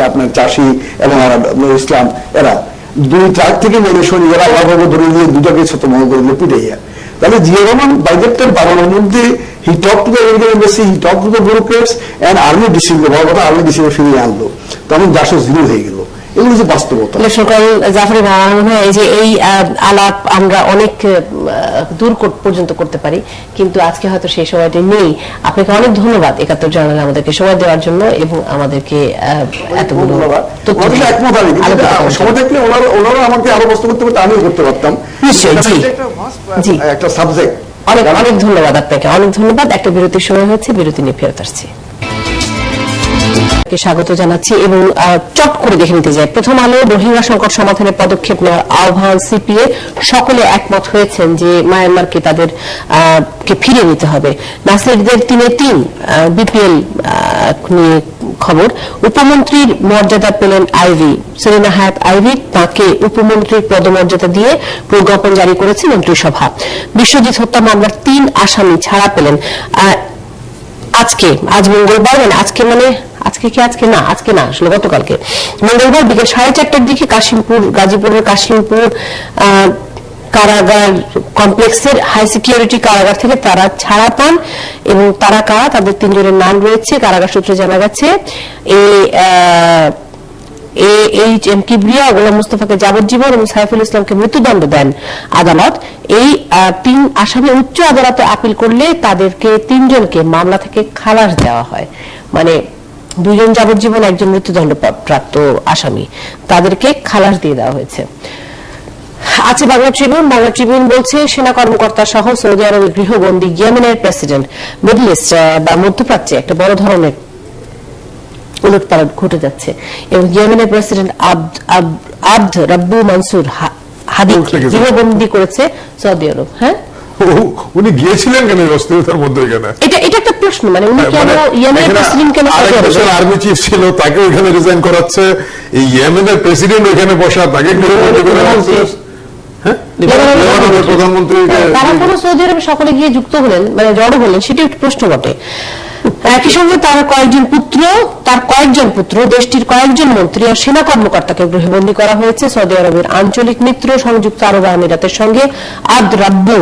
S2: আপনার চাষি এবং ইসলাম, এরা 2 ট্রাক থেকে নেমে সৈনিকেরা আলাদাভাবে ধরে দিয়ে 2টাকে ছোট মনে করে দিল পিটাইয়া। তাহলে জিয়া রহমান বাজেটের 12টার মধ্যে he talk to the American embassy, he talk to the bureaucrats and army discipline, বড় কথা আর্মি ডিসিপ্লিন ফিরিয়ে আনলো, তখন জাসদ 0 হয়ে গেল। এগুলো যে বাস্তবতা।
S1: জাফর এই যে এই আলাপ আমরা অনেক দূর পর্যন্ত করতে পারি, কিন্তু আজকে হয়তো সেই সময়টি নেই। আপনাকে অনেক ধন্যবাদ একাত্তর জার্নালে আমাদেরকে সময় দেওয়ার জন্য এবং আমাদেরকে এতগুলো
S2: সময় থাকলে ওনারা আমাকে আরো প্রশ্ন করতে পারতো, আমিও করতে পারতাম।
S1: জি,
S2: একটা সাবজেক্ট।
S1: অনেক অনেক ধন্যবাদ আপনাকে, অনেক ধন্যবাদ। একটা বিরতির সময় হচ্ছে, বিরতি নিয়ে ফেরত আসছি। স্বাগত জানাচ্ছি এবং চট করে দেখে নিতে যাই। প্রথম আলো রোহিঙ্গা সংকট সমাধানের পদক্ষেপ নেওয়ার আহ্বান সিপিএ, সকলে একমত হয়েছেন যে মায়ানমারকে তাদের কে ফিরিয়ে নিতে হবে। নাসিরদের 3-3 বিপিএল নিয়ে খবর। উপমন্ত্রীর মর্যাদা পেলেন আইভি, সেলিনা হায়াত আইভি, তাকে উপমন্ত্রীর পদমর্যাদা দিয়ে প্রজ্ঞাপন জারি করেছে মন্ত্রিসভা। বিশ্বজিৎ হত্যা মামলার 3 আসামি ছাড়া পেলেন আজ মঙ্গলবার, আজকে না আসলে গতকালকে মঙ্গলবার বিকেল 4:30টার দিকে গাজীপুরের কাশিমপুর কারাগার কমপ্লেক্সের হাই সিকিউরিটি কারাগার থেকে তারা ছাড়া পান। এবং তারা কারা, তাদের 3 জনের নাম রয়েছে। কারাগার সূত্রে জানা গেছে এইচ.এম. কিবরিয়া, গোলাম মুস্তফাকে যাবজ্জীবন এবং সাইফুল ইসলামকে মৃত্যুদণ্ড দেন আদালত। এই 3 আসামি উচ্চ আদালতে আপিল করলে তাদেরকে 3 জনকে মামলা থেকে খালাস দেওয়া হয়। মানে 2 জন যাবজ্জীবন, 1 জন মৃত্যুদণ্ড প্রাপ্ত আসামি, তাদেরকে খালাস দিয়ে দেওয়া হয়েছে। আছে বাংলা ট্রিবিউন বলছে, সেনা কর্মকর্তা সহ সৌদি আরবের গৃহবন্দী ইয়েমেনের প্রেসিডেন্ট। মিডল ইস্ট বা মধ্যপ্রাচ্যে একটা বড় ধরনের উলটপালট ঘটে যাচ্ছে এবং ইয়েমেনের প্রেসিডেন্ট আব্দ রাব্বু মানসুর হাদিকে গৃহবন্দী করেছে সৌদি আরব। হ্যাঁ,
S3: উনি গিয়েছিলেন কেন অস্থিরতার মধ্যে?
S1: এটা একটা প্রশ্ন, মানে উনি কেন ইয়েমেনের প্রেসিডেন্ট কেন
S3: আর্মি চিফ ছিল, তাকে ওইখানে রিজাইন করাচ্ছে, এই ইয়েমেনের প্রেসিডেন্ট ওইখানে বসা, তাকে প্রধানমন্ত্রী,
S1: তারা কোনো সৌদি আরবে সকলে গিয়ে যুক্ত হলেন, মানে জড়ো হলেন, সেটি একটি প্রশ্ন বটে। একই সঙ্গে তার কয়েকজন পুত্র, দেশটির কয়েকজন মন্ত্রী ও সেনা কর্মকর্তাকে গৃহবন্দী করা হয়েছে। সৌদি আরবের আঞ্চলিক মিত্র সংযুক্ত আরব আমিরাতের সঙ্গে আব্দ রাব্বু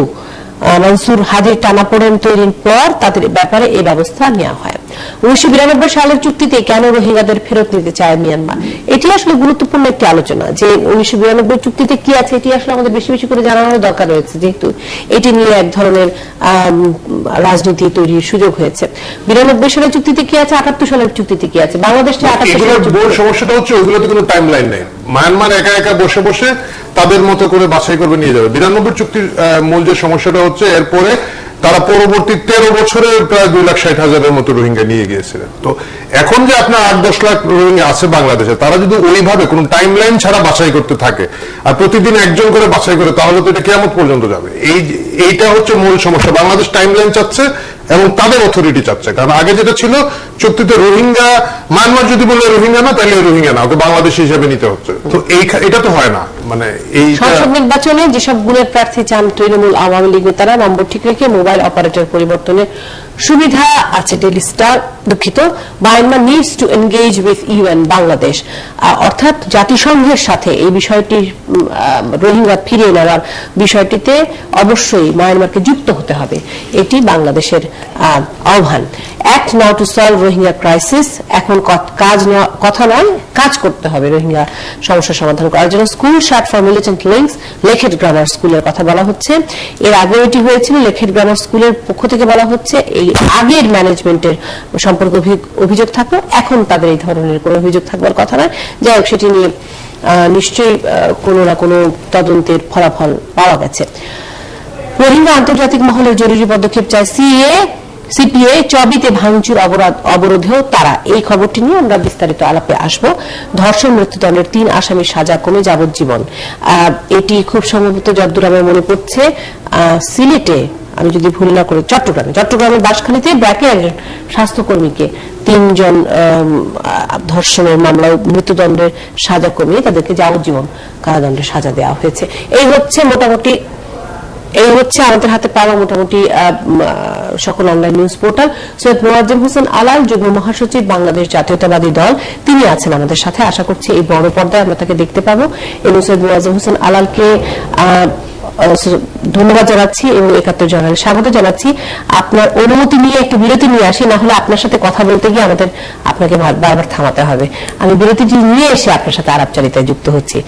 S1: মানসুর হাদির টানাপোড়েন তৈরির পর তাদের ব্যাপারে এই ব্যবস্থা নেওয়া হয়। 1992 সালের চুক্তিতে কেন রোহিঙ্গাদের ফেরত নিতে চায় মিয়ানমার, এটি আসলে গুরুত্বপূর্ণ একটি আলোচনা। যে 1992 চুক্তিতে কি আছে, এটি আসলে আমাদের বেশি বেশি করে জানানোর দরকার রয়েছে, যেহেতু এটি নিয়ে এক ধরনের রাজনীতি তৈরির সুযোগ হয়েছে। 92 সালের চুক্তিতে কি আছে, 78 সালের চুক্তিতে কি আছে, বাংলাদেশে 78 সালের
S3: সমস্যাটা হচ্ছে ওইগুলোতে কোনো টাইম লাইন নেই। মায়ানমার একা একা বসে বসে তাদের মতো করে বাছাই করবে নিয়ে যাবে। 92 চুক্তির মূল যে সমস্যাটা হচ্ছে, এরপরে তারা পরবর্তী 13 বছরে প্রায় 2,60,000-এর মতো রোহিঙ্গা নিয়ে গিয়েছিলেন। তো এখন যে আপনার 8-10 লাখ রোহিঙ্গা আছে বাংলাদেশে, তারা যদি ওইভাবে কোনো টাইম লাইন ছাড়া বাছাই করতে থাকে আর প্রতিদিন 1 জন করে বাছাই করে, তাহলে তো এটা কিয়ামত পর্যন্ত যাবে। এইটা হচ্ছে মূল সমস্যা। বাংলাদেশ টাইম লাইন চাচ্ছে এবং তাদের অথরিটি চাচ্ছে। কারণ আগে যেটা ছিল চুক্তিতে, রোহিঙ্গা মায়ানমার যদি বলে রোহিঙ্গা না, তাহলে রোহিঙ্গা না, ওকে বাংলাদেশ হিসেবে নিতে হচ্ছে। তো এটা তো হয় না। মানে এই
S1: সংসদ নির্বাচনে যেসব গুণের প্রার্থী চান তৃণমূল আওয়ামী লীগ নেতারা নম্বর ঠিক রেখে মোবাইল অপারেটর পরিবর্তনের সুবিধা আছে। ডেইলি স্টার দুঃখিত, Myanmar needs to engage with UN Bangladesh, অর্থাৎ জাতিসংঘের সাথে এই বিষয়টি রোহিঙ্গা ফিরিয়ে নেওয়ার বিষয়টিতে অবশ্যই মায়ানমারকে যুক্ত হতে হবে, এটি বাংলাদেশের আহ্বান। Act now to solve Rohingya crisis, এখন কথা নয় কাজ করতে হবে রোহিঙ্গা সমস্যা সমাধান করার জন্য। School shirt for militant links, লেখেট গ্রামার স্কুলের কথা বলা হচ্ছে। এর আগে এটি হয়েছিল, লেখেট গ্রামার স্কুলের পক্ষ থেকে বলা হচ্ছে এই আগের ম্যানেজমেন্টের সম্পর্কে অভিযোগ থাকলো, এখন তাদের এই ধরনের কোনো অভিযোগ থাকবার কথা নয়। যাই হোক, সেটি নিয়ে নিশ্চয়ই কোনো না কোনো তদন্তের ফলাফল পাওয়া গেছে। রোহিঙ্গা আন্তর্জাতিক মহলের জরুরি পদক্ষেপ চায় সিপিএ, চবিতে ভাঙচুর অবরোধেও তারা। এই খবরটি নিয়ে আমরা বিস্তারিত আলাপে আসব। ধর্ষণ মৃত্যুদণ্ডের 3 আসামির সাজা কমে যাবজ্জীবন, এটি খুব সম্ভবত যদ্দূর আমার মনে পড়ছে সিলেটে, আমি যদি ভুল না করি চট্টগ্রামের বাঁশখালীতে ব্র্যাকে একজন স্বাস্থ্যকর্মীকে 3 জন ধর্ষণের মামলায় মৃত্যুদণ্ডের সাজা কমিয়ে তাদেরকে যাবজ্জীবন কারাদণ্ডের সাজা দেওয়া হয়েছে। এই হচ্ছে আমাদের হাতে পাওয়া মোটামুটি সকল online news portal. Syed Moazzem Hossain Alal, যুগ্ম মহাসচিব, বাংলাদেশ জাতীয়তাবাদী দল, তিনি আছেন আমাদের সাথে। আশা করছি এই বড় পর্দায় আমরা তাকে দেখতে পাবো। এবং সৈয়দ মোয়াজ্জেম হোসেন আলালকে ধন্যবাদ জানাচ্ছি এবং একাত্তর জানালে স্বাগত জানাচ্ছি। আপনার অনুমতি নিয়ে একটু বিরতি নিয়ে আসি, না হলে আপনার সাথে কথা বলতে গিয়ে আপনাকে বারবার থামাতে হবে। আমি বিরতিটি নিয়ে এসে আপনার সাথে আলাপচারিতায় যুক্ত হচ্ছি।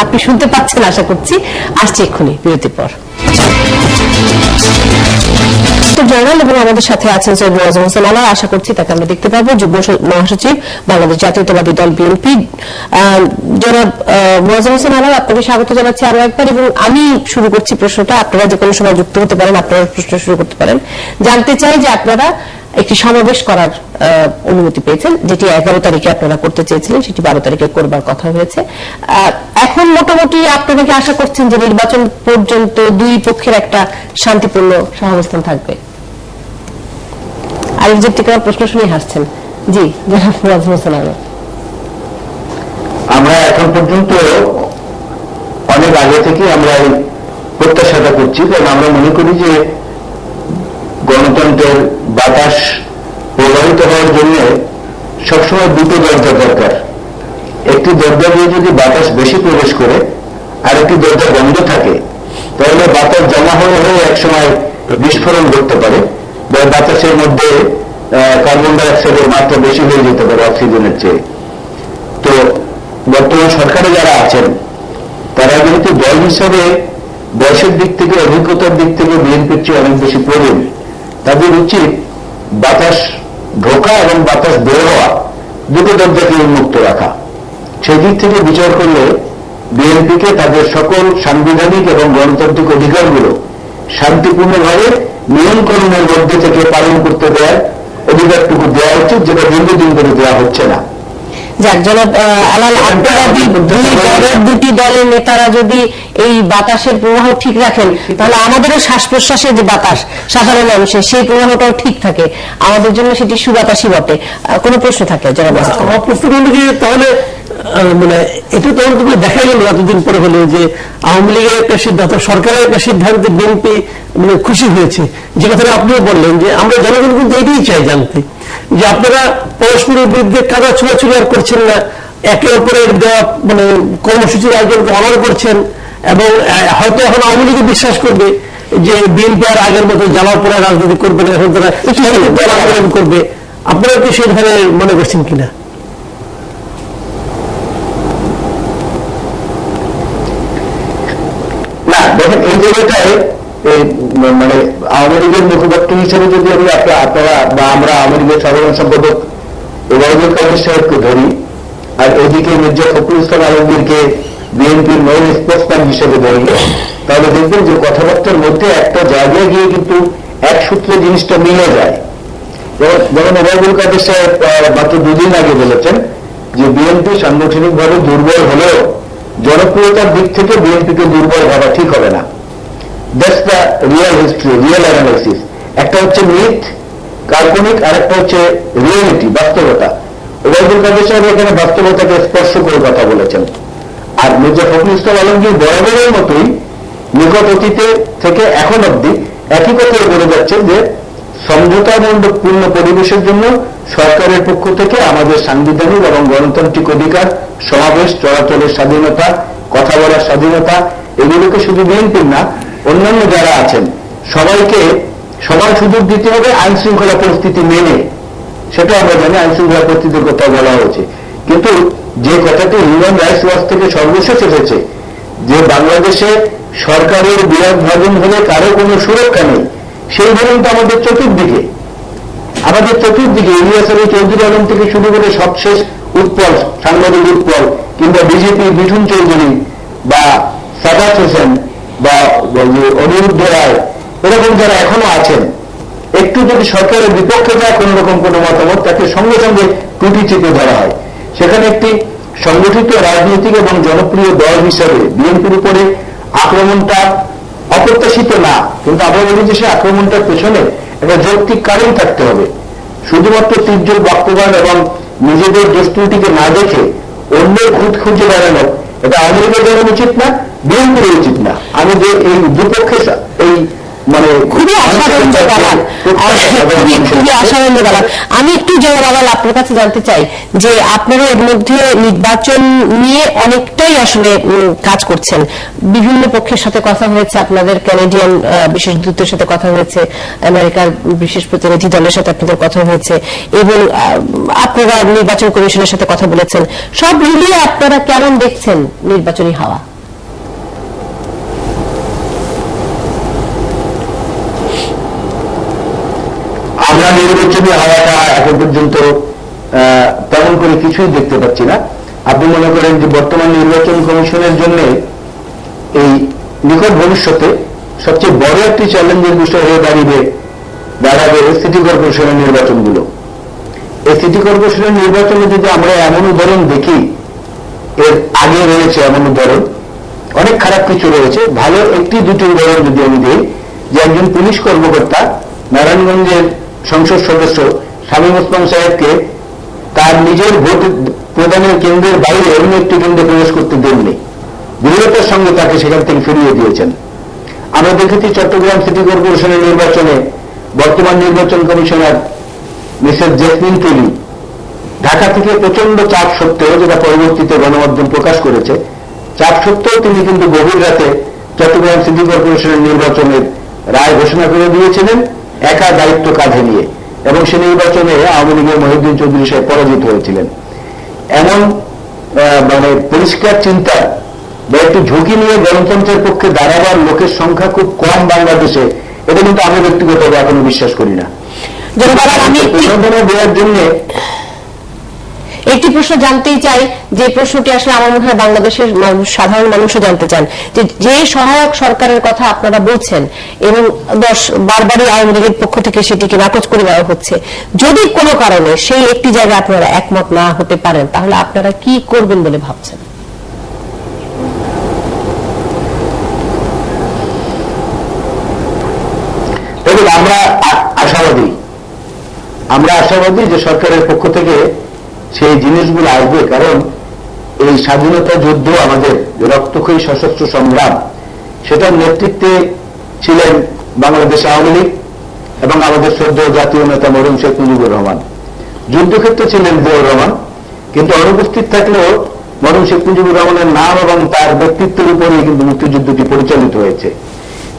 S1: আপনি শুনতে পাচ্ছেন আশা করছি। আসছি এক্ষুনি বিরতির পর। জানাল এবং আমাদের সাথে আছেন সৈয়দ মোয়াজ্জেম হোসেন আলাল, আশা করছি তাকে আমরা দেখতে পাবো। যুগ্ম মহাসচিব, বাংলাদেশ জাতীয়তাবাদী দল বিএনপি। জনাব মোয়াজ্জেম হোসেন আলাল, আপনাকে স্বাগত জানাচ্ছি আরো একবার। এবং আমি শুরু করছি প্রশ্নটা, আপনারা যে কোনো সময় যুক্ত হতে পারেন, আপনারা প্রশ্ন শুরু করতে পারেন। জানতে চাই যে আপনারা একটি সমাবেশ করার অনুমতি পেয়েছেন, যেটি 11 তারিখে আপনারা করতে চেয়েছিলেন, সেটি 12 তারিখে করবার কথা হয়েছে। এখন মোটামুটি আপনারা কি আশা করছেন যে নির্বাচন পর্যন্ত দুই পক্ষের একটা শান্তিপূর্ণ সহাবস্থান থাকবে? আরেক ব্যক্তিকে প্রশ্ন শুনে হাসছেন। জি, মোয়াজ্জেম হোসেন আলাল।
S5: আমরা এখন পর্যন্ত অনেক আগে থেকে আমরা এই প্রত্যাশাটা করছি, কারণ আমরা মনে করি যে গণতন্ত্রের বাতাস প্রবাহিত হওয়ার জন্য সবসময় দুটো দরজা দরকার। একটি দরজা দিয়ে যদি বাতাস বেশি প্রবেশ করে আর একটি দরজা বন্ধ থাকে, তাহলে বাতাস জমা হয়ে একসময় বিস্ফোরণ ঘটতে পারে, বা বাতাসের মধ্যে কার্বন ডাই অক্সাইডের মাত্রা বেশি হয়ে যেতে পারে অক্সিজেনের চেয়ে। তো বর্তমান সরকারে যারা আছেন তারা কিন্তু দল হিসাবে বয়সের দিক থেকে, অভিজ্ঞতার দিক থেকে বিএনপির চেয়ে অনেক বেশি প্রবীণ। তাদের উচিত বাতাস ঢোকা এবং বাতাস বের হওয়া দুটো দরজাকে উন্মুক্ত রাখা। সেই দিক থেকে বিচার করলে বিএনপিকে তাদের সকল সাংবিধানিক এবং গণতান্ত্রিক অধিকারগুলো শান্তিপূর্ণভাবে নিয়মকরণের মধ্যে থেকে পালন করতে দেওয়ার অধিকারটুকু দেওয়া উচিত, যেটা দীর্ঘদিন ধরে দেওয়া হচ্ছে না।
S1: যাক, জনাব আলাল, দুটি দলের নেতারা যদি এই বাতাসের প্রবাহ ঠিক রাখেন, তাহলে আমাদেরও শ্বাস প্রশ্বাসের যে বাতাস সাধারণ মানুষের, সেই প্রবাহটাও ঠিক থাকে, আমাদের জন্য সেটি সুবাতাসই বটে। কোনো প্রশ্ন থাকে জনাব?
S4: আমার প্রশ্ন হলো যে তাহলে মানে এটা তো দেখা গেল এতদিন পরে হলো যে আওয়ামী লীগের একটা সিদ্ধান্ত, সরকারের একটা সিদ্ধান্তে বিএনপি মানে খুশি হয়েছে, যে কথাটা আপনিও বললেন যে আমরা জনগণ কিন্তু এটাই চাই জানতে, যে আপনারা পরস্পরের বিরুদ্ধে কাদা ছোড়াছুড়ি আর করছেন না, একে অপরের দেওয়া মানে কর্মসূচির আয়োজনকে অনার করছেন, এবং হয়তো এখন আওয়ামী লীগে বিশ্বাস করবে যে বিএনপি আর আগের মতো জ্বালা পোড়া রাজনীতি করবে না, এখন তারা আন্দোলন করবে। আপনারা কি সেই ধরনের মনে করছেন কিনা?
S5: না, দেখেন এই জায়গাটায় মানে আওয়ামী লীগের মুখপাত্র হিসেবে যদি আপনারা বা আমরা আওয়ামী লীগের সাধারণ সম্পাদক ওবায়দুল কাদের সাহেবকে ধরি, আর এদিকে মির্জা ফখরুল ইসলাম আলমগীরকে বিএনপির মেইন স্পোক্সম্যান হিসেবে ধরি, তাহলে দেখবেন যে কথাবার্তার মধ্যে একটা জায়গায় গিয়ে কিন্তু এক সূত্রে জিনিসটা মিলে যায়। যেমন ওবায়দুল কাদের সাহেব মাত্র 2 দিন আগে বলেছেন যে বিএনপি সাংগঠনিকভাবে দুর্বল হলেও জনপ্রিয়তার দিক থেকে বিএনপিকে দুর্বল ভাবা ঠিক হবে না। That's the real history, real analysis. একটা হচ্ছে মিথ কাল্পনিক, আর একটা হচ্ছে রিয়েলিটি, বাস্তবতা। ওবায়দুল কাদের সাহেব এখানে বাস্তবতাকে স্পর্শ করে কথা বলেছেন। আর মির্জা ফখরুল ইসলাম আলমগীর বরাবরের মতোই নিকট অতীতে থেকে এখন অব্দি একই কথাই বলে যাচ্ছে যে সমঝোতামূলক পূর্ণ পরিবেশের জন্য সরকারের পক্ষ থেকে আমাদের সাংবিধানিক এবং গণতান্ত্রিক অধিকার, সমাবেশ, চলাচলের স্বাধীনতা, কথা বলার স্বাধীনতা, এগুলোকে শুধু বিএনপির না, অন্যান্য যারা আছেন সবাইকে সবার সুযোগ দিতে হবে আইন শৃঙ্খলা পরিস্থিতি মেনে। সেটা আমরা জানি, আইন শৃঙ্খলা পরিস্থিতির কথা বলা হয়েছে। কিন্তু যে কথাটি হিউম্যান রাইটস ওয়াচ থেকে সর্বশেষ এসেছে যে বাংলাদেশে সরকারের বিরাট ভাজন হলে কারো কোনো সুরক্ষা নেই, সেই ধরনটা আমাদের চতুর্দিকে ইলিয়াস আলী চৌধুরী আলম থেকে শুরু করে সবশেষ উৎপল, সাংবাদিক উৎপল, কিংবা বিজেপি মিঠুন চৌধুরী বা সাদাত হোসেন বা অনিরুদ্ধ রায়, এরকম যারা এখনো আছেন, একটু যদি সরকারের বিপক্ষে যায় কোন রকম কোনো মতামত, তাকে সঙ্গে সঙ্গে টুটি চেপে ধরা হয়। সেখানে একটি সংগঠিত রাজনৈতিক এবং জনপ্রিয় দল হিসাবে বিএনপির উপরে আক্রমণটা অপ্রত্যাশিত না, কিন্তু আমরা বলি যে সে আক্রমণটার পেছনে একটা যৌক্তিক কারণ থাকতে হবে। শুধুমাত্র তীর্যক বাক্যবান এবং নিজেদের দোষত্রুটিকে না দেখে অন্যের খুঁত খুঁজে বেড়ানো, এটা আওয়ামী লীগের জন্য উচিত না, বিএনপির উচিত না। আমি যে এই দুপক্ষে এই মানে
S1: খুবই আশারঞ্জক ব্যাপার। আমি একটু জয়রাবাল আপনার কাছে জানতে চাই যে আপনারা এর মধ্যে নির্বাচন নিয়ে অনেকটাই আসলে কাজ করছেন, বিভিন্ন পক্ষের সাথে কথা হয়েছে, আপনাদের ক্যানাডিয়ান বিশেষ দূতের সাথে কথা হয়েছে, আমেরিকার বিশেষ প্রতিনিধি দলের সাথে আপনাদের কথা হয়েছে, এবং আপনারা নির্বাচন কমিশনের সাথে কথা বলেছেন। সব মিলিয়ে আপনারা কেমন দেখছেন নির্বাচনী হাওয়া?
S5: আমরা নির্বাচনী হাওয়াটা এখন পর্যন্ত তেমন করে কিছুই দেখতে পাচ্ছি না। আপনি মনে করেন যে বর্তমান নির্বাচন কমিশনের জন্য এই নিকট ভবিষ্যতে সবচেয়ে বড় একটি চ্যালেঞ্জের বিষয় হয়ে দাঁড়াবে সিটি কর্পোরেশনের নির্বাচনগুলো। এই সিটি কর্পোরেশনের নির্বাচনে যদি আমরা এমন উদাহরণ দেখি, এর আগে রয়েছে এমন উদাহরণ, অনেক খারাপ কিছু রয়েছে, ভালো একটি দুটি উদাহরণ যদি আমি দিই, যে একজন পুলিশ কর্মকর্তা নারায়ণগঞ্জের সংসদ সদস্য শামীম ওসমান সাহেবকে তার নিজের ভোট প্রদানের কেন্দ্রের বাইরে অন্য একটি কেন্দ্রে প্রবেশ করতে দেননি, দৃঢ়তার সঙ্গে তাকে সেখান থেকে ফিরিয়ে দিয়েছেন। আমরা দেখেছি চট্টগ্রাম সিটি কর্পোরেশনের নির্বাচনে বর্তমান নির্বাচন কমিশনার মিসেস জেসমিন তুলি ঢাকা থেকে প্রচন্ড চাপ সত্ত্বেও, যেটা পরবর্তীতে গণমাধ্যম প্রকাশ করেছে, চাপ সত্ত্বেও তিনি কিন্তু গভীর রাতে চট্টগ্রাম সিটি কর্পোরেশনের নির্বাচনের রায় ঘোষণা করে দিয়েছিলেন একা দায়িত্ব কাঁধে নিয়ে, এবং সে নির্বাচনে আওয়ামী লীগের মহিউদ্দিন চৌধুরী সাহেব পরাজিত হয়েছিলেন। এমন মানে পরিষ্কার চিন্তা বা একটু ঝুঁকি নিয়ে গণতন্ত্রের পক্ষে দাঁড়াবার লোকের সংখ্যা খুব কম বাংলাদেশে, এটা কিন্তু আমি ব্যক্তিগতভাবে এখনো বিশ্বাস করি না। দেওয়ার জন্য
S1: একটি প্রশ্ন জানতেই চাই, যে প্রশ্নটি আসলে আমার মনে হয় বাংলাদেশের সাধারণ মানুষও জানতে চান, যে সহায়ক সরকারের কথা আপনারা বলছেন এবং বারবারই আওয়ামী লীগের পক্ষ থেকে সেটিকে নাকচ করে দেওয়া হচ্ছে, যদি কোনো কারণে সেই একটি জায়গায় আপনারা একমত না হতে পারেন, তাহলে আপনারা কি করবেন বলে ভাবছেন?
S5: দেখুন, আমরা আশাবাদী যে সরকারের পক্ষ থেকে সেই জিনিসগুলো আসবে, কারণ এই স্বাধীনতা যুদ্ধ আমাদের রক্তক্ষয়ী সশস্ত্র সংগ্রাম, সেটার নেতৃত্বে ছিলেন বাংলাদেশ আওয়ামী লীগ এবং আমাদের শ্রদ্ধেয় জাতীয় নেতা মরহুম শেখ মুজিবুর রহমান। যুদ্ধক্ষেত্রে ছিলেন জিয়াউর রহমান, কিন্তু অনুপস্থিত থাকলেও মরহুম শেখ মুজিবুর রহমানের নাম এবং তার ব্যক্তিত্বের উপরেই কিন্তু মুক্তিযুদ্ধটি পরিচালিত হয়েছে।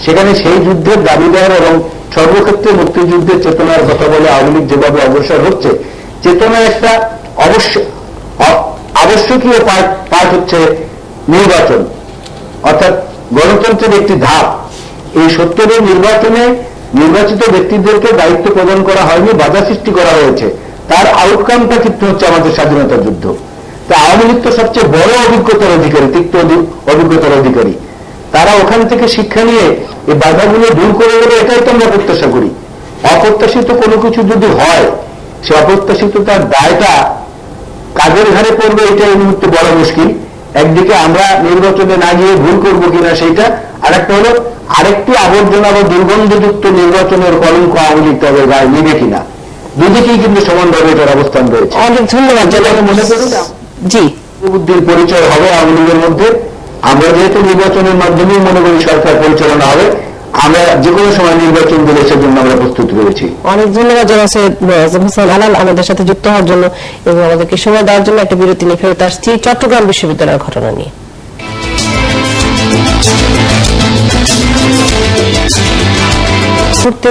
S5: সেখানে সেই যুদ্ধের দাবিদার এবং সর্বক্ষেত্রে মুক্তিযুদ্ধের চেতনার কথা বলে আওয়ামী লীগ যেভাবে অগ্রসর হচ্ছে, চেতনার একটা আবশ্যকীয় পার্ট হচ্ছে নির্বাচন, অর্থাৎ গণতন্ত্রের একটি ধাপ। এই 70 নির্বাচনে নির্বাচিত ব্যক্তিদেরকে দায়িত্ব প্রদান করা হয়নি, বাধা সৃষ্টি করা হয়েছে। তার আউটকামটা কিন্তু হচ্ছে আমাদের স্বাধীনতা যুদ্ধ। তা আওয়ামী লীগ তো সবচেয়ে বড় অভিজ্ঞতার অধিকারী, তিক্ত অভিজ্ঞতার অধিকারী। তারা ওখান থেকে শিক্ষা নিয়ে এই বাধাগুলো দূর করে গেলে, এটাই তো আমরা প্রত্যাশা করি। অপ্রত্যাশিত কোনো কিছু যদি হয়, সে অপ্রত্যাশিততার দায়টা কাদের ঘাড়ে পড়বে, এটা এই মুহূর্তে বড় মুশকিল। একদিকে আমরা নির্বাচনে না গিয়ে ভুল করবো কিনা সেইটা, আরেকটা হলো আরেকটি আবর্জনা বা দুর্গন্ধযুক্ত নির্বাচনের কলঙ্ক আওয়ামী লীগ তাদের গায়ে নেবে কিনা, দুদিকেই কিন্তু সমানভাবে এটার অবস্থান রয়েছে।
S1: অনেক ধন্যবাদ
S5: আমি মনে করি
S1: জি
S5: বুদ্ধির পরিচয় হবে আওয়ামী লীগের মধ্যে। আমরা যেহেতু নির্বাচনের মাধ্যমেই মনে করি সরকার পরিচালনা হবে, আমরা যে কোনো সময় নির্বাচন দিলে সেজন্য আমরা প্রস্তুত রয়েছি।
S1: অনেক ধন্যবাদ জনাব সৈয়দ মোয়াজ্জেম হোসেন আলাল আমাদের সাথে যুক্ত হওয়ার জন্য এবং আমাদেরকে সময় দেওয়ার জন্য। একটা বিরতি নিয়ে ফেরত আসছি চট্টগ্রাম বিশ্ববিদ্যালয়ের ঘটনা নিয়ে।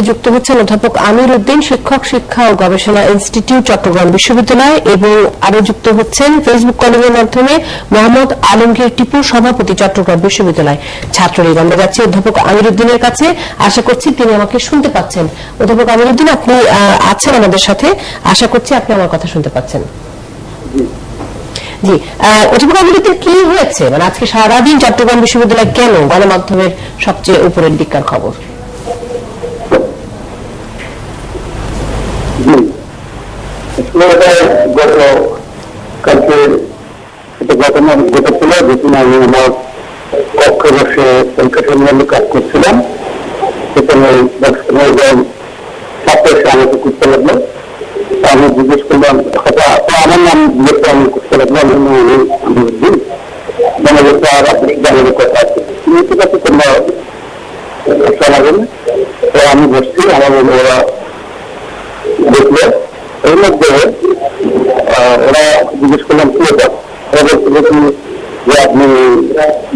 S1: যুক্ত হচ্ছেন অধ্যাপক আমির উদ্দিন, শিক্ষক, শিক্ষা ও গবেষণা ইনস্টিটিউট, চট্টগ্রাম বিশ্ববিদ্যালয়, এবং আরো যুক্ত হচ্ছেন ফেসবুক কলিংয়ের মাধ্যমে মোহাম্মদ আলমগীর টিপু, সভাপতি, চট্টগ্রাম বিশ্ববিদ্যালয় ছাত্রলীগ। আমরা যাচ্ছি অধ্যাপক আমির উদ্দিনের কাছে, আশা করছি তিনি আমাকে শুনতে পাচ্ছেন। অধ্যাপক আমির উদ্দিন, আপনি আছেন আমাদের সাথে, আশা করছি আপনি আমার কথা শুনতে পাচ্ছেন। জি, অধ্যাপক আমির উদ্দিন, কি হয়েছে মানে আজকে সারাদিন চট্টগ্রাম বিশ্ববিদ্যালয় কেন গণমাধ্যমের সবচেয়ে উপরের দিককার খবর?
S5: কালকে একটা ঘটনা ঘটেছিল, যেখানে আমি আমার কক্ষে বসে পরীক্ষা সম্বন্ধে কাজ করছিলাম। সেখানে ছাত্র এসে আমাকে করতে লাগলো। আমি জিজ্ঞেস করলাম, আমার নাম জিজ্ঞেস করে আমি করতে লাগলাম, মনে করতে আর আপনি জানানোর কথা আছে, ঠিক আছে তোমরা শোনাবেন। তো আমি বসছি, আমার ওরা দেখলো। এর মধ্যে ওরা জিজ্ঞেস করলাম কি এটা, ওরা বলছিল কি যে আপনি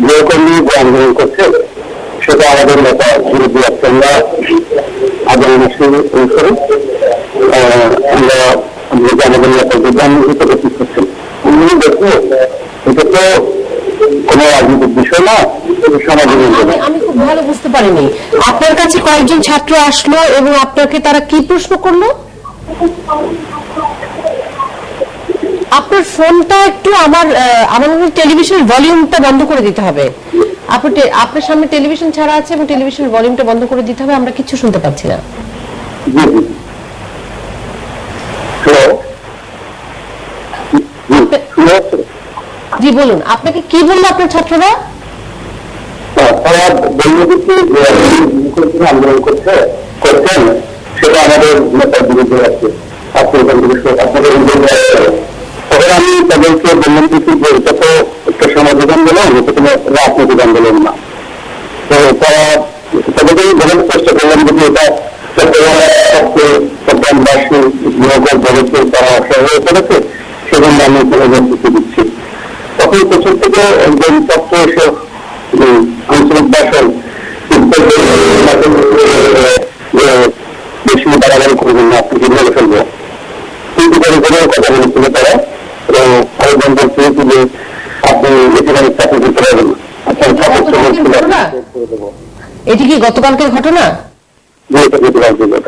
S5: গৃহকর্মী যে আন্দোলন করছে সেটা আমাদের নেতা বিরোধী আমরা আন্দোলনের অনুসরণ আমরা আমাদের নেতার বিরুদ্ধে প্রস্তুত করছেন। দেখো এটা তো কোন রাজনৈতিক বিষয় না, সমাজের।
S1: আমি খুব ভালো বুঝতে পারিনি, আপনার কাছে কয়েকজন ছাত্র আসলো এবং আপনাকে তারা কি প্রশ্ন করলো? আপনার ফোনটা একটু আমার টেলিভিশনের ভলিউমটা বন্ধ করে দিতে হবে। আপনার সামনে টেলিভিশন ছাড়া আছে এবং টেলিভিশনের ভলিউমটা বন্ধ করে দিতে হবে, আমরা কিছু শুনতে পাচ্ছি না। জি বলুন, আপনাকে কি বললো আপনার ছাত্ররা?
S5: আন্দোলন করছেন সেটা আমাদের নেতার বিরুদ্ধে আছে, তখন আমি তাদেরকে বললাম যে এটা তো একটা সামাজিক আন্দোলন, এটা কোনো রাজনৈতিক আন্দোলন না। তো তারা তাদেরকে বোঝানোর চেষ্টা করলাম যে এটা চট্টগ্রামবাসী গৃহকর বলেছে, তারা অসহায় করেছে, সেজন্য আমি পরিবর্তিত দিচ্ছি। তখন পেছন থেকে একজন ছাত্র এসে আঞ্চলিক ভাষায় বেশি বাড়াবাড়ি করবেন না, আপনি বলে ফেলবো কিন্তু কথা বলেছিল তারা। তো আরেকজন বলছে যে আপনি এখানে চাকরি করতে পারবেন না।
S1: এটি কি গতকালকের ঘটনা?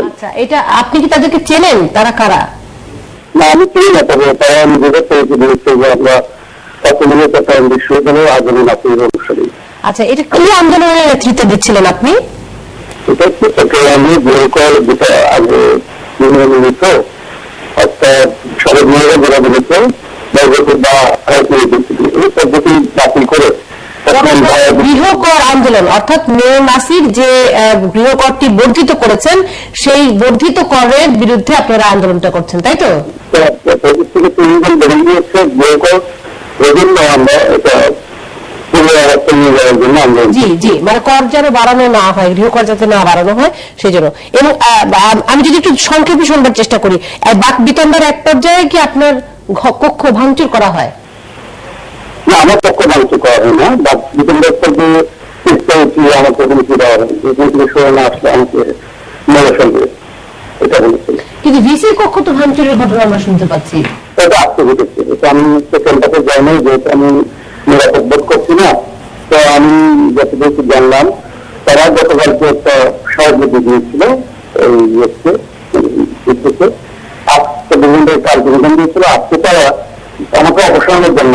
S1: আচ্ছা, এটা আপনি কি তাদেরকে চেনেন? তারা কারা?
S5: না, আমি চিনি না, তবে তারা আমি জিজ্ঞেস করেছি বলেছে যে আমরা চট্টগ্রাম বিশ্ববিদ্যালয়ের আন্দোলন আপনার অনুসারী।
S1: আচ্ছা, এটা কি আন্দোলনের নেতৃত্ব দিচ্ছিলেন আপনি?
S5: এটা হচ্ছে চট্টগ্রামে গৃহকর যেটা আগে নির্মিত, অর্থাৎ সবাই যারা বলেছে পদ্ধতি বাতিল করে
S1: গৃহকর আন্দোলন, অর্থাৎ মেয়র নাসির যে গৃহকরটি বর্ধিত করেছেন সেই বর্ধিত করের বিরুদ্ধে আপনারা আন্দোলনটা করছেন, তাই তো? জি জি, মানে কর যেন বাড়ানো না হয়, গৃহকর যাতে না বাড়ানো হয় সেই জন্য। এবং আমি যদি একটু সংক্ষেপে শুনবার চেষ্টা করি, বাক বিতণ্ডার এক পর্যায়ে কি আপনার কক্ষ ভাঙচুর করা হয়?
S5: না, আমার পক্ষ ভাঙচুর করা হয় না, বাক বিতণ্ডার পর্যায়ে আমাকে হুমকি দেওয়া হয়, সরে না আসলে আমাকে মেরে ফেলবে, এটা বলেছিল।
S1: কিন্তু ভিসির কক্ষ তো ভাঙচুরের ঘটনা আমরা শুনতে পাচ্ছি।
S5: এটা আজকে ঘটেছে, এটা আমি সেখানটাতে যাই নাই, যেহেতু আমি নিরাপদ বোধ করছি না। তো আমি যতটুকু জানলাম তারা গতকালকে একটা সহযোগী দিয়েছিল, এই আজকে বিভিন্ন কার্যক্রম দিয়েছিল। আজকে তারা আমাকে অবসরের জন্য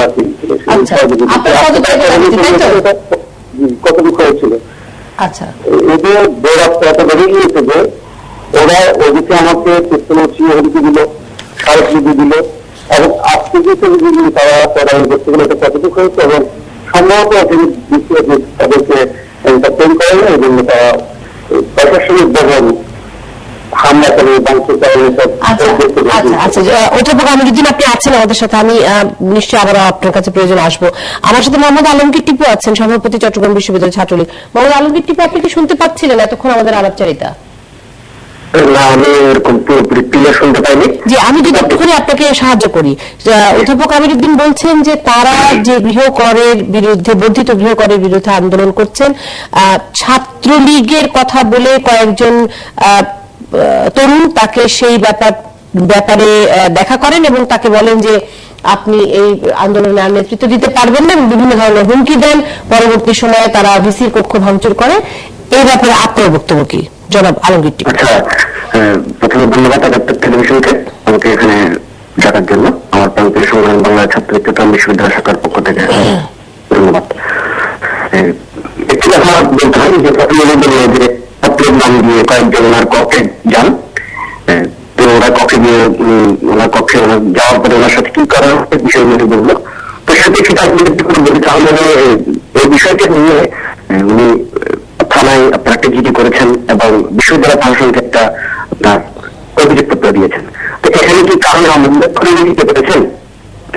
S5: কতটুকু হয়েছিল।
S1: আচ্ছা,
S5: এদের বেড়াতে এত বেড়ে গিয়েছে যে ওরা ওদিকে আমাকে টেকনোলজি ওদিকে দিল, স্মারকলিপি দিল, এবং আজকে যে তারা করতে গেলে এটা কতটুকু হয়েছে এবং সম্ভবত তাদেরকে এন্টারটেইন করে না, এই জন্য তারা প্রশাসনিক ভবন হামলা করে
S1: অধ্যাপক আমিরুদ্দিন, আপনি আছেন আমাদের সাথে, আমি নিশ্চয়ই আবার আপনার কাছে প্রয়োজন আসবো। আমার সাথে মোহাম্মদ আলমগীর টিপু আছেন, সভাপতি চট্টগ্রাম বিশ্ববিদ্যালয় ছাত্রলীগ। মোহাম্মদ আলমগীর টিপু, আপনি কি শুনতে পাচ্ছিলেন এতক্ষণ আমাদের আলাপচারিতা? জি, আমি যদি একটুখানি আপনাকে সাহায্য করি। অধ্যাপক আমিরুদ্দিন বলছেন যে তারা যে গৃহকরের বিরুদ্ধে, বর্ধিত গৃহকরের বিরুদ্ধে আন্দোলন করছেন, ছাত্রলীগের কথা বলে কয়েকজন তরুণ তাকে সেই ব্যাপারে দেখা করেন এবং তাকে বলেন যে আপনি এই আন্দোলনে আর নেতৃত্ব দিতে পারবেন না, এবং বিভিন্ন ধরনের হুমকি দেন। পরবর্তী সময়ে তারা ভিসির কক্ষ ভাঙচুর করে। এই ব্যাপারে আপনার বক্তব্য কি, জনাব আলমগীর টিপু?
S5: প্রথমে ধন্যবাদ একাত্তর টেলিভিশনকে আমাকে এখানে ডাকার জন্য। আমার প্রান্তীয় সংগ্রাম বাংলা ছাত্র চট্টগ্রাম বিশ্ববিদ্যালয় শাখার পক্ষ থেকে ধন্যবাদ। একটি কথা বলতে হয় যে ছাত্রের নাম দিয়ে কয়েকজন ওনার কক্ষে যান, তো ওরা কক্ষে গিয়ে ওনার কক্ষে যাওয়ার পরে ওনার সাথে কি করা হচ্ছে বিষয়গুলি বললো। তো সাথে সেটা বলি, তাহলে এই বিষয়টা নিয়ে উনি থানায় আপনার একটা জিডি করেছেন এবং বিশ্ববিদ্যালয় প্রশাসনকে একটা আপনার অভিযোগপত্র দিয়েছেন। তো এখানে কি কারণ উল্লেখ করে দিতে পেরেছেন,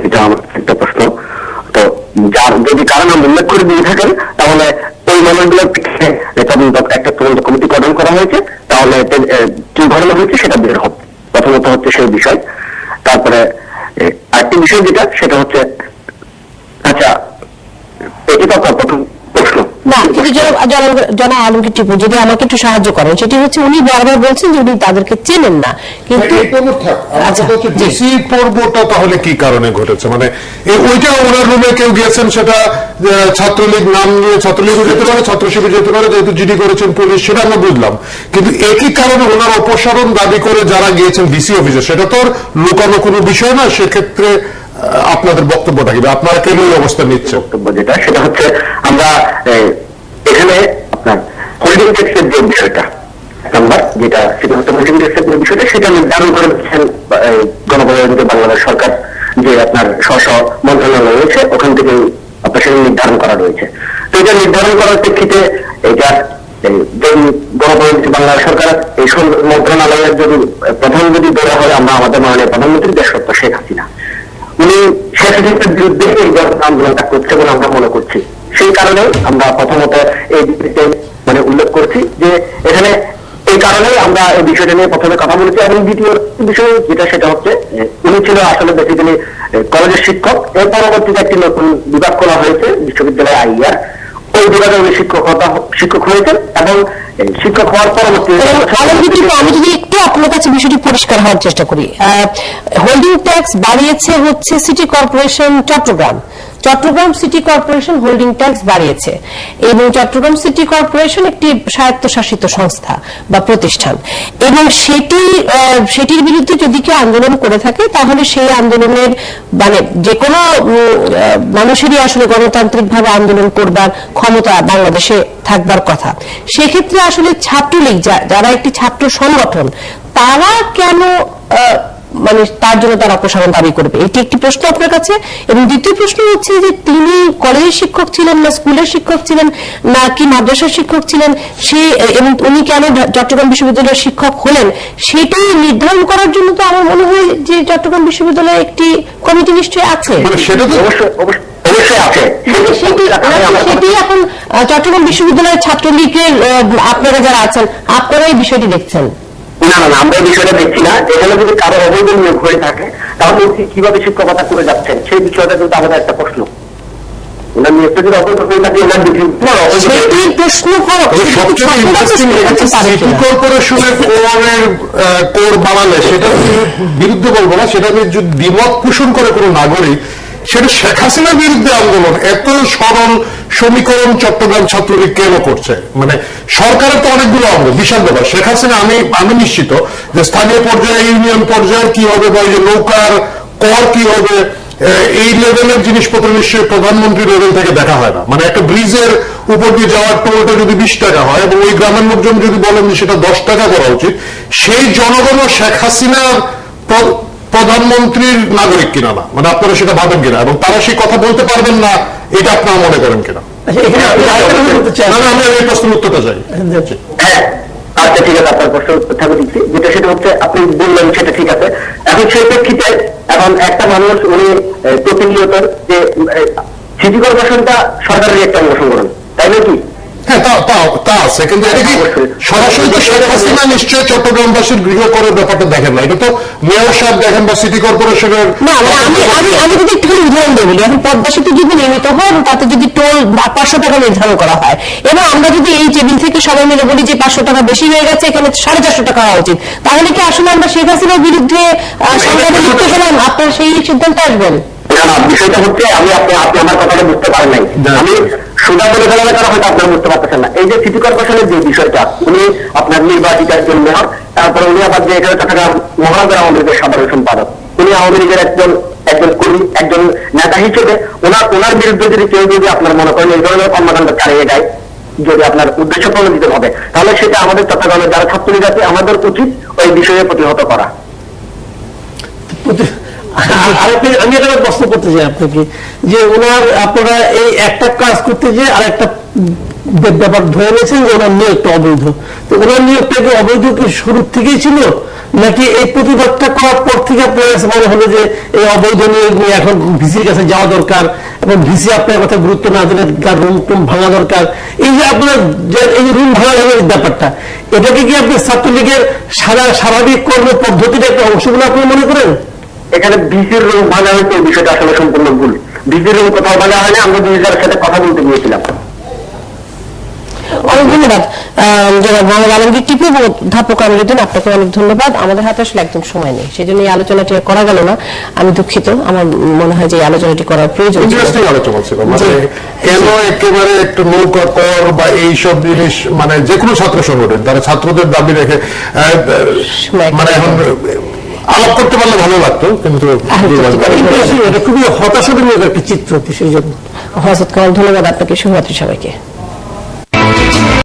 S5: এটা আমার একটা প্রশ্ন। তো যার যদি কারণ উল্লেখ করে দিয়ে থাকেন তাহলে ওই মামলাগুলোর একটা তদন্ত কমিটি গঠন করা হয়েছে, তাহলে কি ঘটনা হয়েছে সেটা বের হবে। প্রথমত হচ্ছে সেই বিষয়। তারপরে আরেকটি বিষয় যেটা, সেটা হচ্ছে আচ্ছা, এটি তো আপনার প্রথম প্রশ্ন
S1: না, কিন্তু জনাব আলমগীর টিপু যদি আমাকে একটু সাহায্য করেন, সেটি হচ্ছে উনি বারবার বলছেন যে উনি তাদেরকে চেনেন না, কিন্তু
S3: পর্বটা তাহলে কি কারণে ঘটেছে? মানে ওইটা ওনার রুমে কেউ গিয়েছেন, সেটা ছাত্রলীগ নাম নিয়ে ছাত্রলীগও যেতে পারে, ছাত্র শিবির যেতে পারে, যেহেতু জিডি করেছেন পুলিশ, সেটা আমরা বুঝলাম। কিন্তু একই কারণে ওনার অপসারণ দাবি করে যারা গিয়েছেন ডিসি অফিসে, সেটা তো আর লুকানো কোনো বিষয় না। সেক্ষেত্রে আপনাদের বক্তব্যটা কি, আপনারা কেন এই অবস্থা নিচ্ছে?
S5: বক্তব্য যেটা, সেটা হচ্ছে আমরা এখানে আপনার হোল্ডিং ট্যাক্সের যে বিষয়টা নাম্বার, যেটা সেটা হচ্ছে হোল্ডিং ট্যাক্সের যে বিষয়টা, সেটা নির্ধারণ করে দিচ্ছেন গণপ্রজাতন্ত্রী বাংলাদেশ সরকার, যে আপনার স্ব মন্ত্রণালয় রয়েছে, ওখান থেকে আপনার সেটা নির্ধারণ করা রয়েছে। তো এটা নির্ধারণ করার প্রেক্ষিতে এটা গণপ্রজাতন্ত্রী বাংলাদেশ সরকার এই মন্ত্রণালয়ের যদি প্রধান যদি ধরা হয়, আমরা আমাদের মাননীয় প্রধানমন্ত্রী দেশরত্ন শেখ হাসিনা, উনি শেখ হাসিনার বিরুদ্ধে এই আন্দোলনটা করছে বলে আমরা মনে করছি। সেই কারণে আমরা প্রথমত এই বিষয়টি মানে উল্লেখ করছি যে এখানে এই কারণে আমরা এই বিষয়টা নিয়ে প্রথমে কথা বলেছি। এবং দ্বিতীয় বিষয় যেটা, সেটা হচ্ছে উনি ছিল আসলে বেসিক্যালি কলেজের শিক্ষক। এর পরবর্তীতে একটি নতুন বিভাগ করা হয়েছে বিশ্ববিদ্যালয় আইয়ার, ওই বিভাগে উনি শিক্ষক হয়েছেন এবং শিক্ষক হওয়ার পরবর্তীতে
S1: আমি যদি একটু আপনার কাছে বিষয়টি পরিষ্কার হওয়ার চেষ্টা করি, হোল্ডিং ট্যাক্স বাড়িয়েছে হচ্ছে city corporation Chittagong city corporation holding tax বাড়িয়েছে, এবং চট্টগ্রাম সিটি কর্পোরেশন একটি স্বায়ত্তশাসিত সংস্থা বা প্রতিষ্ঠান, এবং সেটির বিরুদ্ধে যদি কেউ আন্দোলন করে থাকে তাহলে সেই আন্দোলনের মানে যে কোনো মানুষেরই আসলে গণতান্ত্রিকভাবে আন্দোলন করবার ক্ষমতা বাংলাদেশে থাকবার কথা। সেক্ষেত্রে আসলে ছাত্রলীগ যারা একটি ছাত্র সংগঠন, তারা কেন মানে তার জন্য তার অপসারণ দাবি করবে, এটি একটি প্রশ্ন আপনার কাছে। এবং দ্বিতীয় প্রশ্ন হচ্ছে যে তিনি কলেজের শিক্ষক ছিলেন না স্কুলের শিক্ষক ছিলেন না কি মাদ্রাসার শিক্ষক ছিলেন, এবং উনি কেন চট্টগ্রাম বিশ্ববিদ্যালয়ের শিক্ষক হলেন, সেটাই নির্ধারণ করার জন্য তো আমার মনে হয় যে চট্টগ্রাম বিশ্ববিদ্যালয়ে একটি কমিটি নিশ্চয়ই আছে। সেটি এখন চট্টগ্রাম বিশ্ববিদ্যালয়ের ছাত্রলীগের আপনারা যারা আছেন, আপনারা এই বিষয়টি দেখছেন?
S5: না, আমরা এই বিষয়টা দেখছি না। এখানে যদি কারো অবৈধ নিয়োগ হয়ে থাকে তাহলে কিভাবে শিক্ষকতা করে যাচ্ছেন, সেই বিষয়টা কিন্তু আমাদের একটা প্রশ্ন। ওনার নিয়োগটা যদি অবৈধ হয়ে থাকে,
S3: সিটি কর্পোরেশনের কর বাড়ালে সেটা বিরুদ্ধে বলবো না, সেটা যদি দ্বিমত পোষণ করে কোনো নাগরিক, সেটা শেখ হাসিনার বিরুদ্ধে আন্দোলন এত সরল সমীকরণ চট্টগ্রাম ছাত্রলীগ কেন করছে? মানে সরকারের তো অনেকগুলো অঙ্গ, বিশাল ব্যাপার। শেখ হাসিনা আমি নিশ্চিত যে স্থানীয় পর্যায়ে, ইউনিয়ন পর্যায়ে কি হবে, বা এই যে নৌকার কর কি হবে, এই লেভেলের জিনিসপত্র নিশ্চয়ই প্রধানমন্ত্রী লেভেল থেকে দেখা হয় না। মানে একটা ব্রিজের উপর দিয়ে যাওয়ার টোলটা যদি 20 টাকা হয় এবং ওই গ্রামের লোকজন যদি বলেন যে সেটা 10 টাকা করা উচিত, সেই জনগণও শেখ হাসিনার প্রধানমন্ত্রীর নাগরিক কিনা না, মানে আপনারা সেটা ভাবেন কিনা, এবং তারা সেই কথা বলতে পারবেন না, এটা আপনারা মনে করেন কিনা? আমরা এই প্রশ্নের উত্তরটা চাই।
S5: হ্যাঁ, আচ্ছা ঠিক আছে, আপনার প্রশ্ন উত্থাপন দিচ্ছি, যেটা সেটা হচ্ছে আপনি বললেন সেটা ঠিক আছে। এখন সেই প্রেক্ষিতে এখন একটা মানুষ উনি প্রতিনিয়ত যে সিটি কর্পোরেশনটা সরকারের একটা অংশগ্রহণ, তাই না কি?
S3: হ্যাঁ, তা আছে, কিন্তু এটা কি সরাসরি তো শেখ হাসিনা নিশ্চয়ই চট্টগ্রামবাসীর গৃহ করার ব্যাপারটা দেখেন না, এটা তো মেয়র সাহেব দেখেন বা সিটি কর্পোরেশনের।
S1: না, আমি যদি একটু উদাহরণ দিয়ে বলি, এখন পদ্মা সেতু যদি নির্মিত হয় তাতে যদি টোল 500 টাকা নির্ধারণ করা হয়, এবং আমরা যদি এই টেবিল থেকে সবাই মিলে বলি যে 500 টাকা বেশি হয়ে গেছে, এখানে 450 টাকা হওয়া উচিত, তাহলে কি আসলে আমরা শেখ হাসিনার বিরুদ্ধে সংগ্রামে লিখতে গেলাম? আপনারা সেই সিদ্ধান্তে আসবেন?
S5: না না, বিষয়টা হচ্ছে আপনি আমার কথাটা বুঝতে পারেন নাই। আমি সোজা বলে ফেলার কারণে হয়তো আপনারা বুঝতে পারতেছেন না। এই যে সিটি কর্পোরেশনের যে বিষয়টা, উনি আপনার নির্বাচিত একজন মেয়র, তারপরে উনি আবার যে এখানে চট্টগ্রাম মহানগর আওয়ামী লীগের সাধারণ সম্পাদক, উনি আওয়ামী লীগের একজন কর্মী, একজন নেতা হিসেবে ওনার বিরুদ্ধে যদি কেউ যদি আপনার মনে করেন এই ধরনের কর্মকাণ্ড চালিয়ে যায়, যদি আপনার উদ্দেশ্য প্রণোদিত হবে, তাহলে সেটা আমাদের চট্টগ্রামের যারা ছাত্রলীগ আছে আমাদের উচিত ওই বিষয়ে প্রতিহত করা।
S4: আমি একটা প্রশ্ন করতে চাই আপনাকে, যে আপনারা এই একটা কাজ করতে যে আর একটা ব্যাপার ধরে নিয়েছেন যে ওনার নিয়োগটা অবৈধ, তো ওনার নিয়োগটা কি অবৈধ কি শুরু থেকেই ছিল, নাকি এই প্রতিবাদটা করার পর থেকে আপনার কাছে মনে হলো যে এই অবৈধ নিয়োগ নিয়ে এখন ভিসির কাছে যাওয়া দরকার এবং ভিসি আপনার কথা গুরুত্ব না দিলে রুম টুম ভাঙা দরকার? এই যে আপনার এই যে রুম ভাঙা ব্যাপারটা, এটাকে কি আপনি ছাত্রলীগের স্বাভাবিক কর্ম পদ্ধতির একটা অংশ বলে আপনি মনে করেন?
S5: এখানে ভিসির রুম ভাঙা হয়েছে, এই বিষয়টা আসলে সম্পূর্ণ ভুল। ভিসির রুম কোথাও ভাঙা হয়নি, আমরা দুইজনের সাথে কথা বলতে গিয়েছিলাম।
S1: অনেক ধন্যবাদ যারা মোহাম্মদ আলমগীর টিপু এবং অধ্যাপক আমিরুদ্দিন, আপনাকে অনেক ধন্যবাদ। আমাদের হাতে আসলে একদম সময় নেই, সেই জন্য এই আলোচনাটি করা গেল না, আমি দুঃখিত। আমার মনে হয় যে এই আলোচনাটি করার প্রয়োজন।
S3: ইন্টারেস্টিং আলোচনা ছিল, মানে কেন একেবারে একটু নৌকা কর বা এইসব জিনিস, মানে যে কোনো ছাত্র সংগঠন তারা ছাত্রদের দাবি রেখে মানে এখন আলাপ করতে পারলে ভালো লাগতো, কিন্তু
S4: এটা খুবই হতাশাজনক একটা চিত্র, সেই জন্য
S1: ধন্যবাদ আপনাকে, শুভরাত্রি সবাইকে।